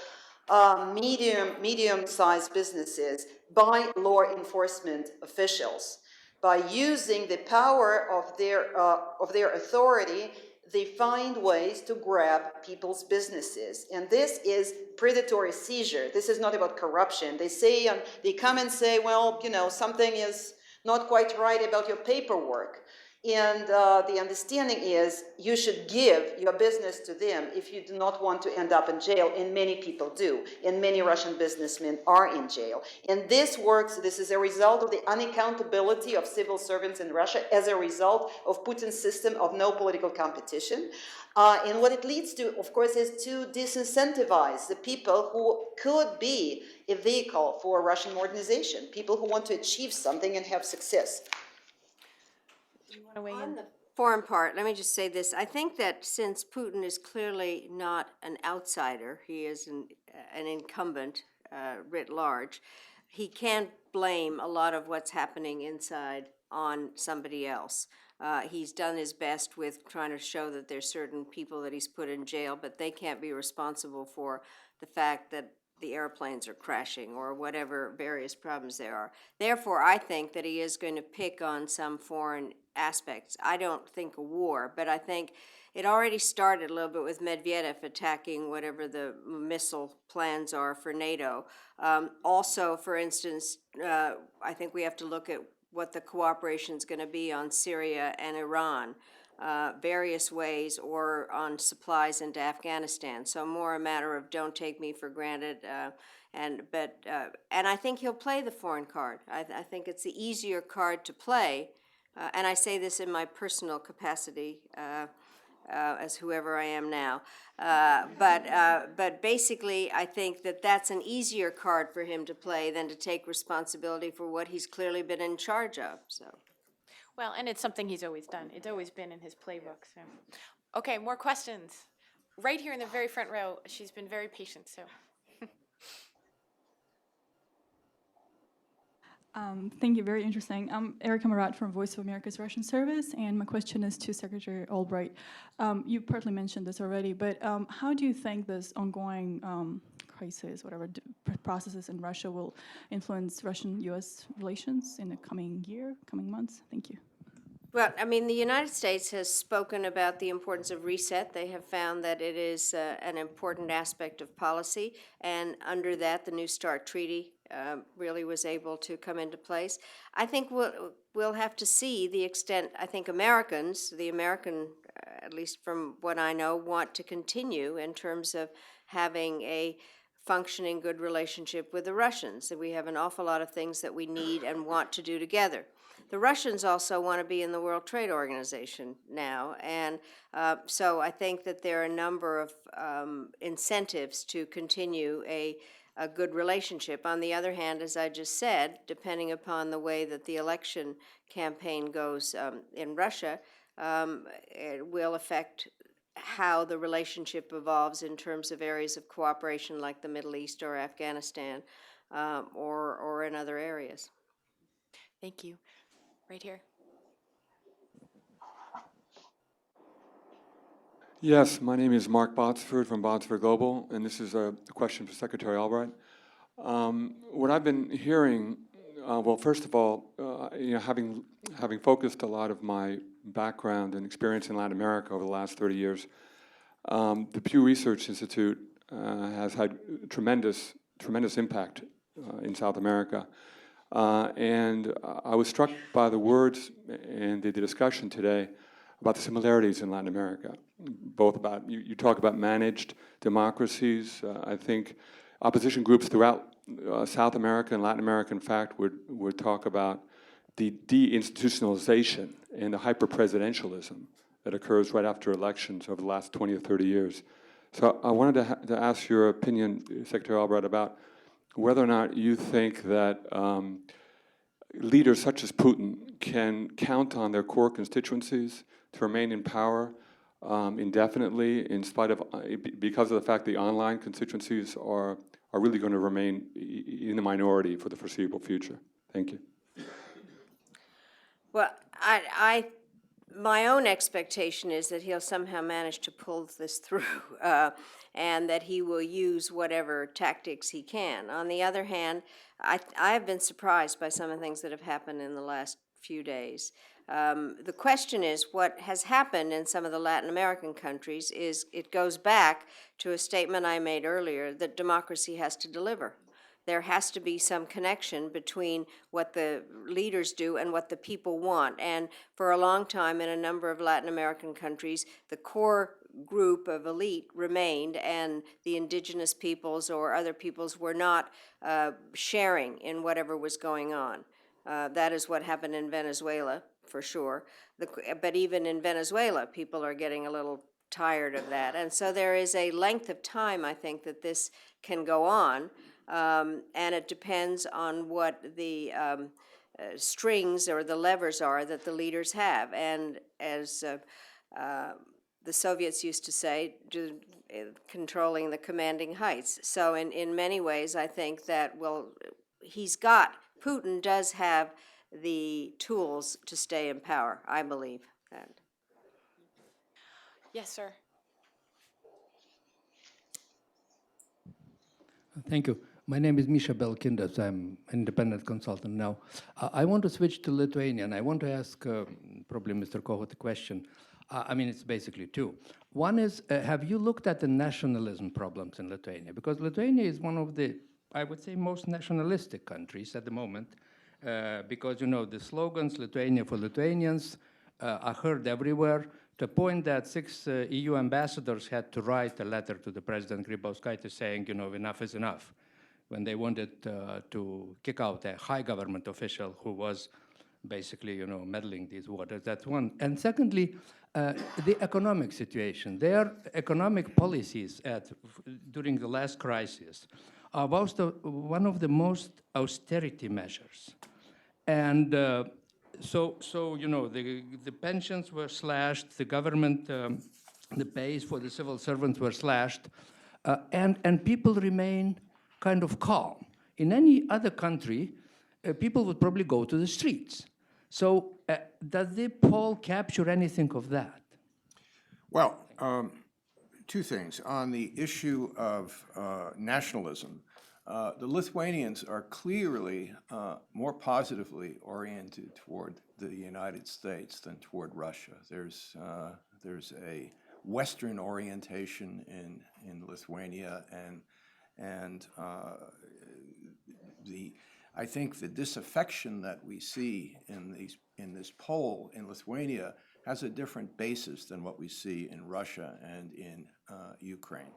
medium-sized businesses by law enforcement officials. By using the power of their authority, they find ways to grab people's businesses. And this is predatory seizure. This is not about corruption. They come and say, well, something is not quite right about your paperwork. And the understanding is you should give your business to them if you do not want to end up in jail, and many people do, and many Russian businessmen are in jail. And this is a result of the unaccountability of civil servants in Russia as a result of Putin's system of no political competition. And what it leads to, of course, is to disincentivize the people who could be a vehicle for Russian modernization, people who want to achieve something and have success. You want to weigh On in? the foreign part, let me just say this. I think that since Putin is clearly not an outsider, he is an incumbent writ large, he can't blame a lot of what's happening inside on somebody else. He's done his best with trying to show that there's certain people that he's put in jail, but they can't be responsible for the fact that the airplanes are crashing or whatever various problems there are. Therefore, I think that he is going to pick on some foreign aspects. I don't think a war, but I think it already started a little bit with Medvedev attacking whatever the missile plans are for NATO. Also, for instance, I think we have to look at what the cooperation is going to be on Syria and Iran. Various ways, or on supplies into Afghanistan. So more a matter of don't take me for granted, and I think he'll play the foreign card. I think it's the easier card to play, and I say this in my personal capacity as whoever I am now. But basically, I think that that's an easier card for him to play than to take responsibility for what he's clearly been in charge of. So. Well, and it's something he's always done. It's always been in his playbook. So, okay, more questions. Right here in the very front row, she's been very patient. So, Thank you, very interesting. I'm Erica Marat from Voice of America's Russian Service, and my question is to Secretary Albright. You partly mentioned this already, but how do you think this ongoing crisis, whatever processes in Russia will influence Russian-U.S. relations in the coming months? Thank you. Well, I mean, the United States has spoken about the importance of reset. They have found that it is an important aspect of policy, and under that, the New START Treaty really was able to come into place. I think we'll have to see the extent. I think the American, at least from what I know, want to continue in terms of having a functioning, good relationship with the Russians. And we have an awful lot of things that we need and want to do together. The Russians also want to be in the World Trade Organization now, and so I think that there are a number of incentives to continue a good relationship. On the other hand, as I just said, depending upon the way that the election campaign goes in Russia, it will affect how the relationship evolves in terms of areas of cooperation like the Middle East or Afghanistan or in other areas. thank you. Right here. Yes, my name is Mark Botsford from Botsford Global, and this is a question for Secretary Albright. What I've been hearing, well, first of all, having focused a lot of my background and experience in Latin America over the last 30 years, the Pew Research Institute has had tremendous impact in South America. And I was struck by the words and the discussion today about the similarities in Latin America, both about, you talk about managed democracies. I think opposition groups throughout South America and Latin America, in fact, would talk about the deinstitutionalization and the hyper-presidentialism that occurs right after elections over the last 20 or 30 years. So I wanted to ask your opinion, Secretary Albright, about whether or not you think that leaders such as Putin can count on their core constituencies to remain in power indefinitely, in spite of because of the fact the online constituencies are really going to remain in the minority for the foreseeable future. Thank you. Well, my own expectation is that he'll somehow manage to pull this through, and that he will use whatever tactics he can. On the other hand, I have been surprised by some of the things that have happened in the last few days. The question is, what has happened in some of the Latin American countries is it goes back to a statement I made earlier that democracy has to deliver. There has to be some connection between what the leaders do and what the people want. And for a long time in a number of Latin American countries, the core group of elite remained, and the indigenous peoples or other peoples were not sharing in whatever was going on. That is what happened in Venezuela, for sure. But even in Venezuela, people are getting a little tired of that. And so there is a length of time, I think, that this can go on. And it depends on what the strings or the levers are that the leaders have. And as the Soviets used to say, controlling the commanding heights. So in many ways, I think that, well, Putin does have the tools to stay in power, I believe that. Yes, sir. Thank you. My name is Misha Belkindas. I'm an independent consultant now. I want to switch to Lithuanian. I want to ask probably Mr. Kohut a question. I mean, it's basically two. One is, have you looked at the nationalism problems in Lithuania? Because Lithuania is one of the, I would say, most nationalistic countries at the moment. Because, you know, the slogans, Lithuania for Lithuanians, are heard everywhere, to the point that 6 EU ambassadors had to write a letter to the President Grybauskaitė saying, you know, enough is enough, when they wanted to kick out a high government official who was basically, you know, meddling these waters. That's one. And secondly, the economic situation. Their economic policies during the last crisis are one of the most austerity measures. And so you know, the pensions were slashed, the government, the pays for the civil servants were slashed, and people remain kind of calm. In any other country, people would probably go to the streets. So does the poll capture anything of that? Well, two things. On the issue of nationalism, the Lithuanians are clearly more positively oriented toward the United States than toward Russia. There's a Western orientation in Lithuania, and I think the disaffection that we see in this poll in Lithuania has a different basis than what we see in Russia and in Ukraine.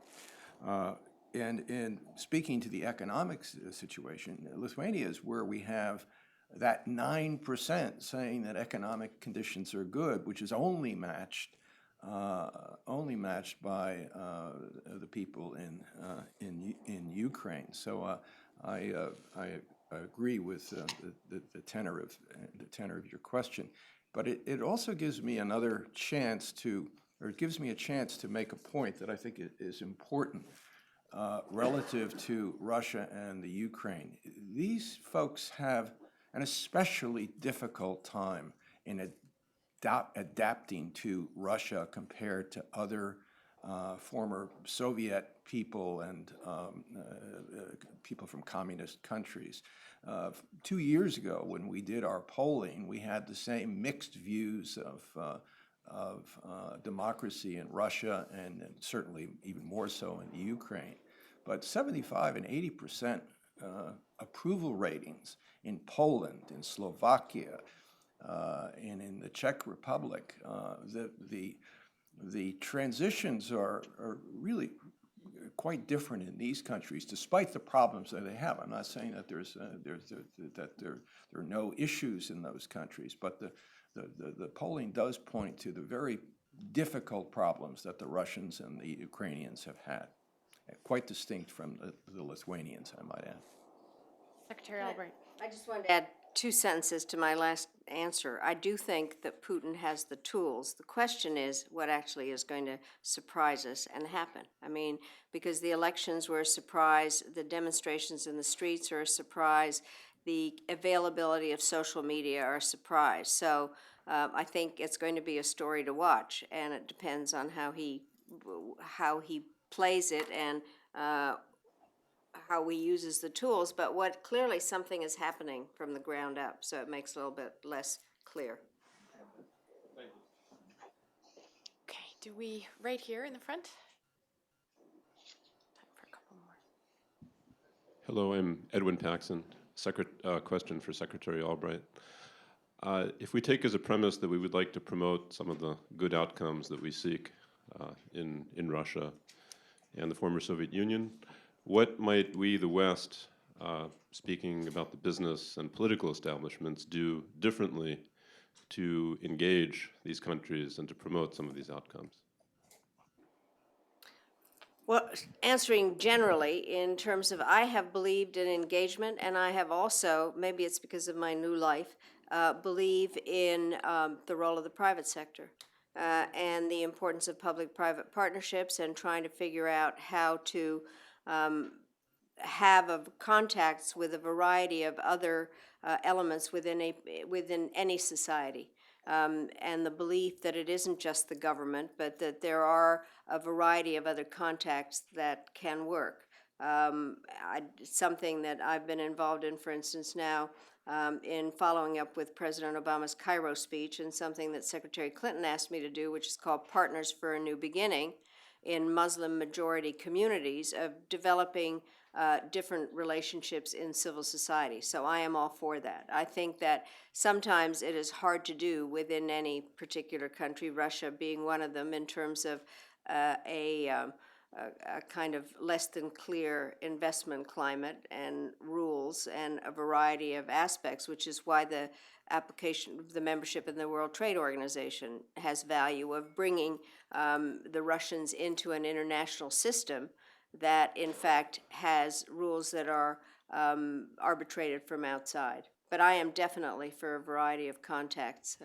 And in speaking to the economic situation, Lithuania is where we have that 9% saying that economic conditions are good, which is only matched by the people in Ukraine. So I agree with the tenor of your question, but it also gives me another chance to, or it gives me a chance to make a point that I think is important relative to Russia and the Ukraine. These folks have an especially difficult time in adapting to Russia compared to other former Soviet people and people from communist countries. 2 years ago, when we did our polling, we had the same mixed views of democracy in Russia and certainly even more so in the Ukraine. But 75 and 80% approval ratings in Poland, in Slovakia, and in the Czech Republic. The transitions are really quite different in these countries, despite the problems that they have. I'm not saying that there are no issues in those countries, but the polling does point to the very difficult problems that the Russians and the Ukrainians have had, quite distinct from the Lithuanians, I might add. Secretary Albright. I just wanted to add 2 sentences to my last answer. I do think that Putin has the tools. The question is what actually is going to surprise us and happen. I mean, because the elections were a surprise, the demonstrations in the streets are a surprise, the availability of social media are a surprise. So I think it's going to be a story to watch, and it depends on how he plays it and how he uses the tools, but what clearly something is happening from the ground up, so it makes it a little bit less clear. Okay, do we, right here in the front? Time for a couple more. Hello, I'm Edwin Paxson. Question for Secretary Albright. If we take as a premise that we would like to promote some of the good outcomes that we seek in Russia and the former Soviet Union, what might we, the West, speaking about the business and political establishments, do differently to engage these countries and to promote some of these outcomes? Well, answering generally in terms of I have believed in engagement, and I have also, maybe it's because of my new life, believe in the role of the private sector and the importance of public-private partnerships and trying to figure out how to have contacts with a variety of other elements within any society. And the belief that it isn't just the government, but that there are a variety of other contacts that can work. Something that I've been involved in, for instance, now in following up with President Obama's Cairo speech, and something that Secretary Clinton asked me to do, which is called Partners for a New Beginning, in Muslim-majority communities of developing different relationships in civil society. So I am all for that. I think that sometimes it is hard to do within any particular country, Russia being one of them, in terms of a kind of less than clear investment climate and rules and a variety of aspects, which is why the application of the membership in the World Trade Organization has value of bringing the Russians into an international system that in fact has rules that are arbitrated from outside. But I am definitely for a variety of contacts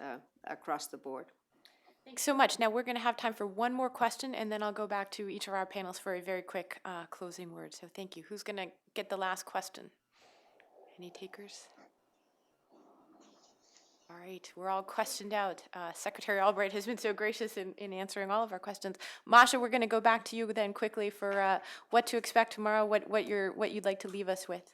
across the board. Thanks so much. Now we're going to have time for one more question, and then I'll go back to each of our panels for a very quick closing word. So thank you. Who's going to get the last question? Any takers? All right, we're all questioned out. Secretary Albright has been so gracious in answering all of our questions. Masha, we're going to go back to you then quickly for what to expect tomorrow, what you'd like to leave us with.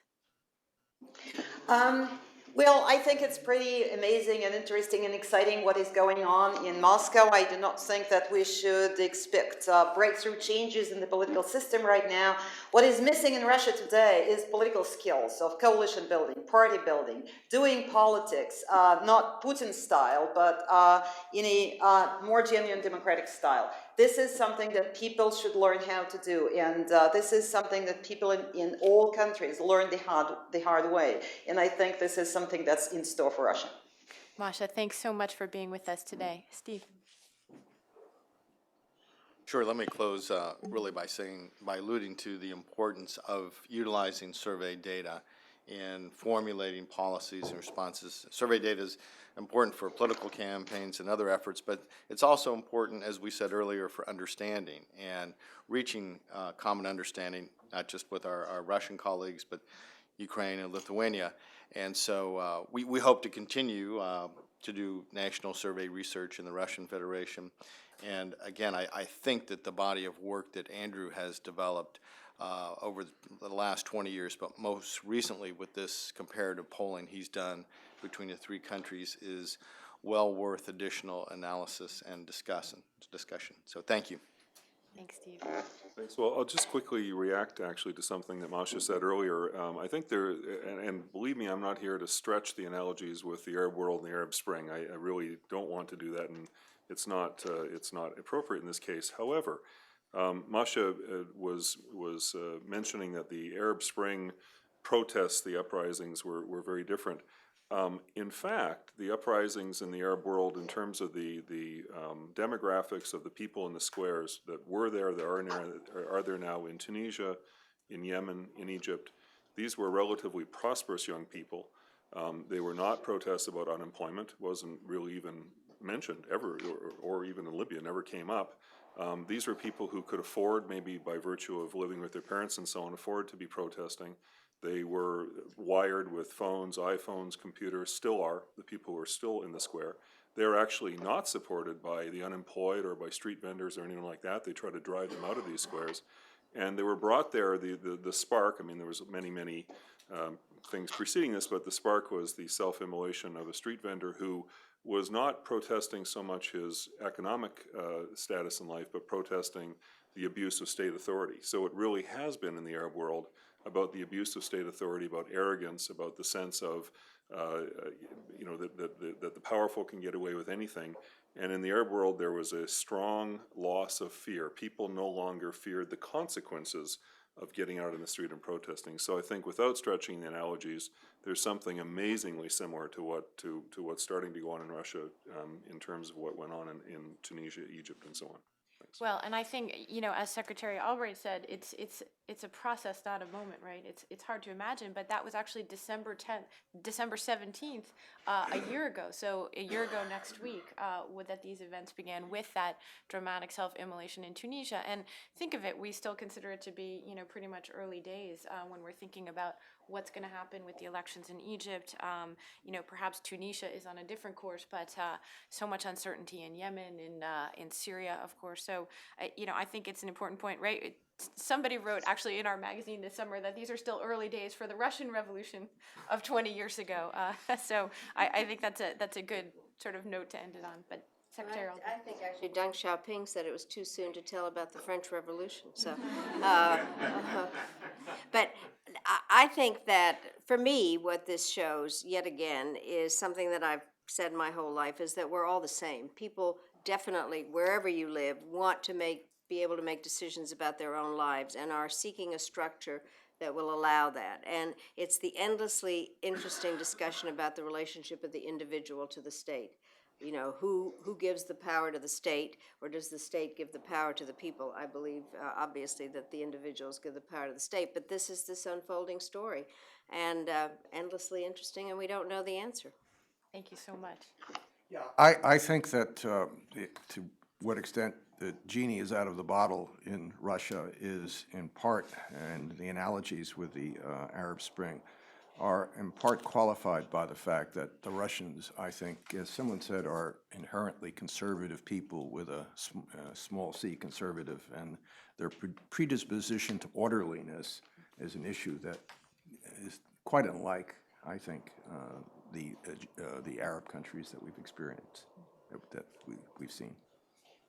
Well, I think it's pretty amazing and interesting and exciting what is going on in Moscow. I do not think that we should expect breakthrough changes in the political system right now. What is missing in Russia today is political skills of coalition building, party building, doing politics, not Putin style, but in a more genuine democratic style. This is something that people should learn how to do, and this is something that people in all countries learn the hard way. And I think this is something that's in store for Russia. Masha, thanks so much for being with us today. Steve. Sure, let me close really by alluding to the importance of utilizing survey data in formulating policies and responses. Survey data is important for political campaigns and other efforts, but it's also important, as we said earlier, for understanding and reaching common understanding, not just with our Russian colleagues, but Ukraine and Lithuania. And so we hope to continue to do national survey research in the Russian Federation. And again, I think that the body of work that Andrew has developed over the last 20 years, but most recently with this comparative polling he's done between the three countries, is well worth additional analysis and discussion. So thank you. Thanks, Steve. Thanks. Well, I'll just quickly react actually to something that Masha said earlier. I think and believe me, I'm not here to stretch the analogies with the Arab world and the Arab Spring. I really don't want to do that, and it's not appropriate in this case. However, Masha was mentioning that the Arab Spring protests, the uprisings were very different. In fact, the uprisings in the Arab world, in terms of the demographics of the people in the squares that were there, that are there now in Tunisia, in Yemen, in Egypt, These were relatively prosperous young people. They were not protests about unemployment, wasn't really even mentioned ever, or even in Libya, never came up. These were people who could afford, maybe by virtue of living with their parents and so on, afford to be protesting. They were wired with phones, iPhones, computers, still are, the people who are still in the square. They're actually not supported by the unemployed or by street vendors or anyone like that. They try to drive them out of these squares. And they were brought there, the spark, I mean, there was many things preceding this, but the spark was the self-immolation of a street vendor who was not protesting so much his economic status in life, but protesting the abuse of state authority. So it really has been in the Arab world about the abuse of state authority, about arrogance, about the sense of, that the powerful can get away with anything. And in the Arab world, there was a strong loss of fear. People no longer feared the consequences of getting out in the street and protesting. So I think, without stretching the analogies, there's something amazingly similar to what's starting to go on in Russia in terms of what went on in Tunisia, Egypt, and so on. Thanks. Well, and I think, as Secretary Albright said, it's a process, not a moment, right? It's hard to imagine, but that was actually December 17th, a year ago. So a year ago next week, that these events began with that dramatic self-immolation in Tunisia. And think of it, we still consider it to be, pretty much early days when we're thinking about what's going to happen with the elections in Egypt. Perhaps Tunisia is on a different course, but so much uncertainty in Yemen, in Syria, of course. So, I think it's an important point, right? Somebody wrote actually in our magazine this summer that these are still early days for the Russian Revolution of 20 years ago. So I think that's a good sort of note to end it on. But Secretary Albright. I think actually Deng Xiaoping said it was too soon to tell about the French Revolution. So, but I think that for me, what this shows yet again is something that I've said my whole life, is that we're all the same. People definitely, wherever you live, want to be able to make decisions about their own lives and are seeking a structure that will allow that. And it's the endlessly interesting discussion about the relationship of the individual to the state. Who gives the power to the state, or does the state give the power to the people? I believe, obviously, that the individuals give the power to the state, but this is this unfolding story, and endlessly interesting, and we don't know the answer. Thank you so much. I think that to what extent the genie is out of the bottle in Russia is in part, and the analogies with the Arab Spring are in part qualified by the fact that the Russians, I think, as someone said, are inherently conservative people with a small c conservative, and their predisposition to orderliness is an issue that is quite unlike, I think, the Arab countries that we've experienced, that we've seen.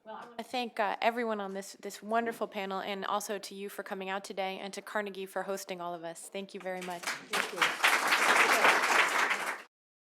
Well, I want to thank everyone on this wonderful panel, and also to you for coming out today, and to Carnegie for hosting all of us. Thank you very much. Thank you.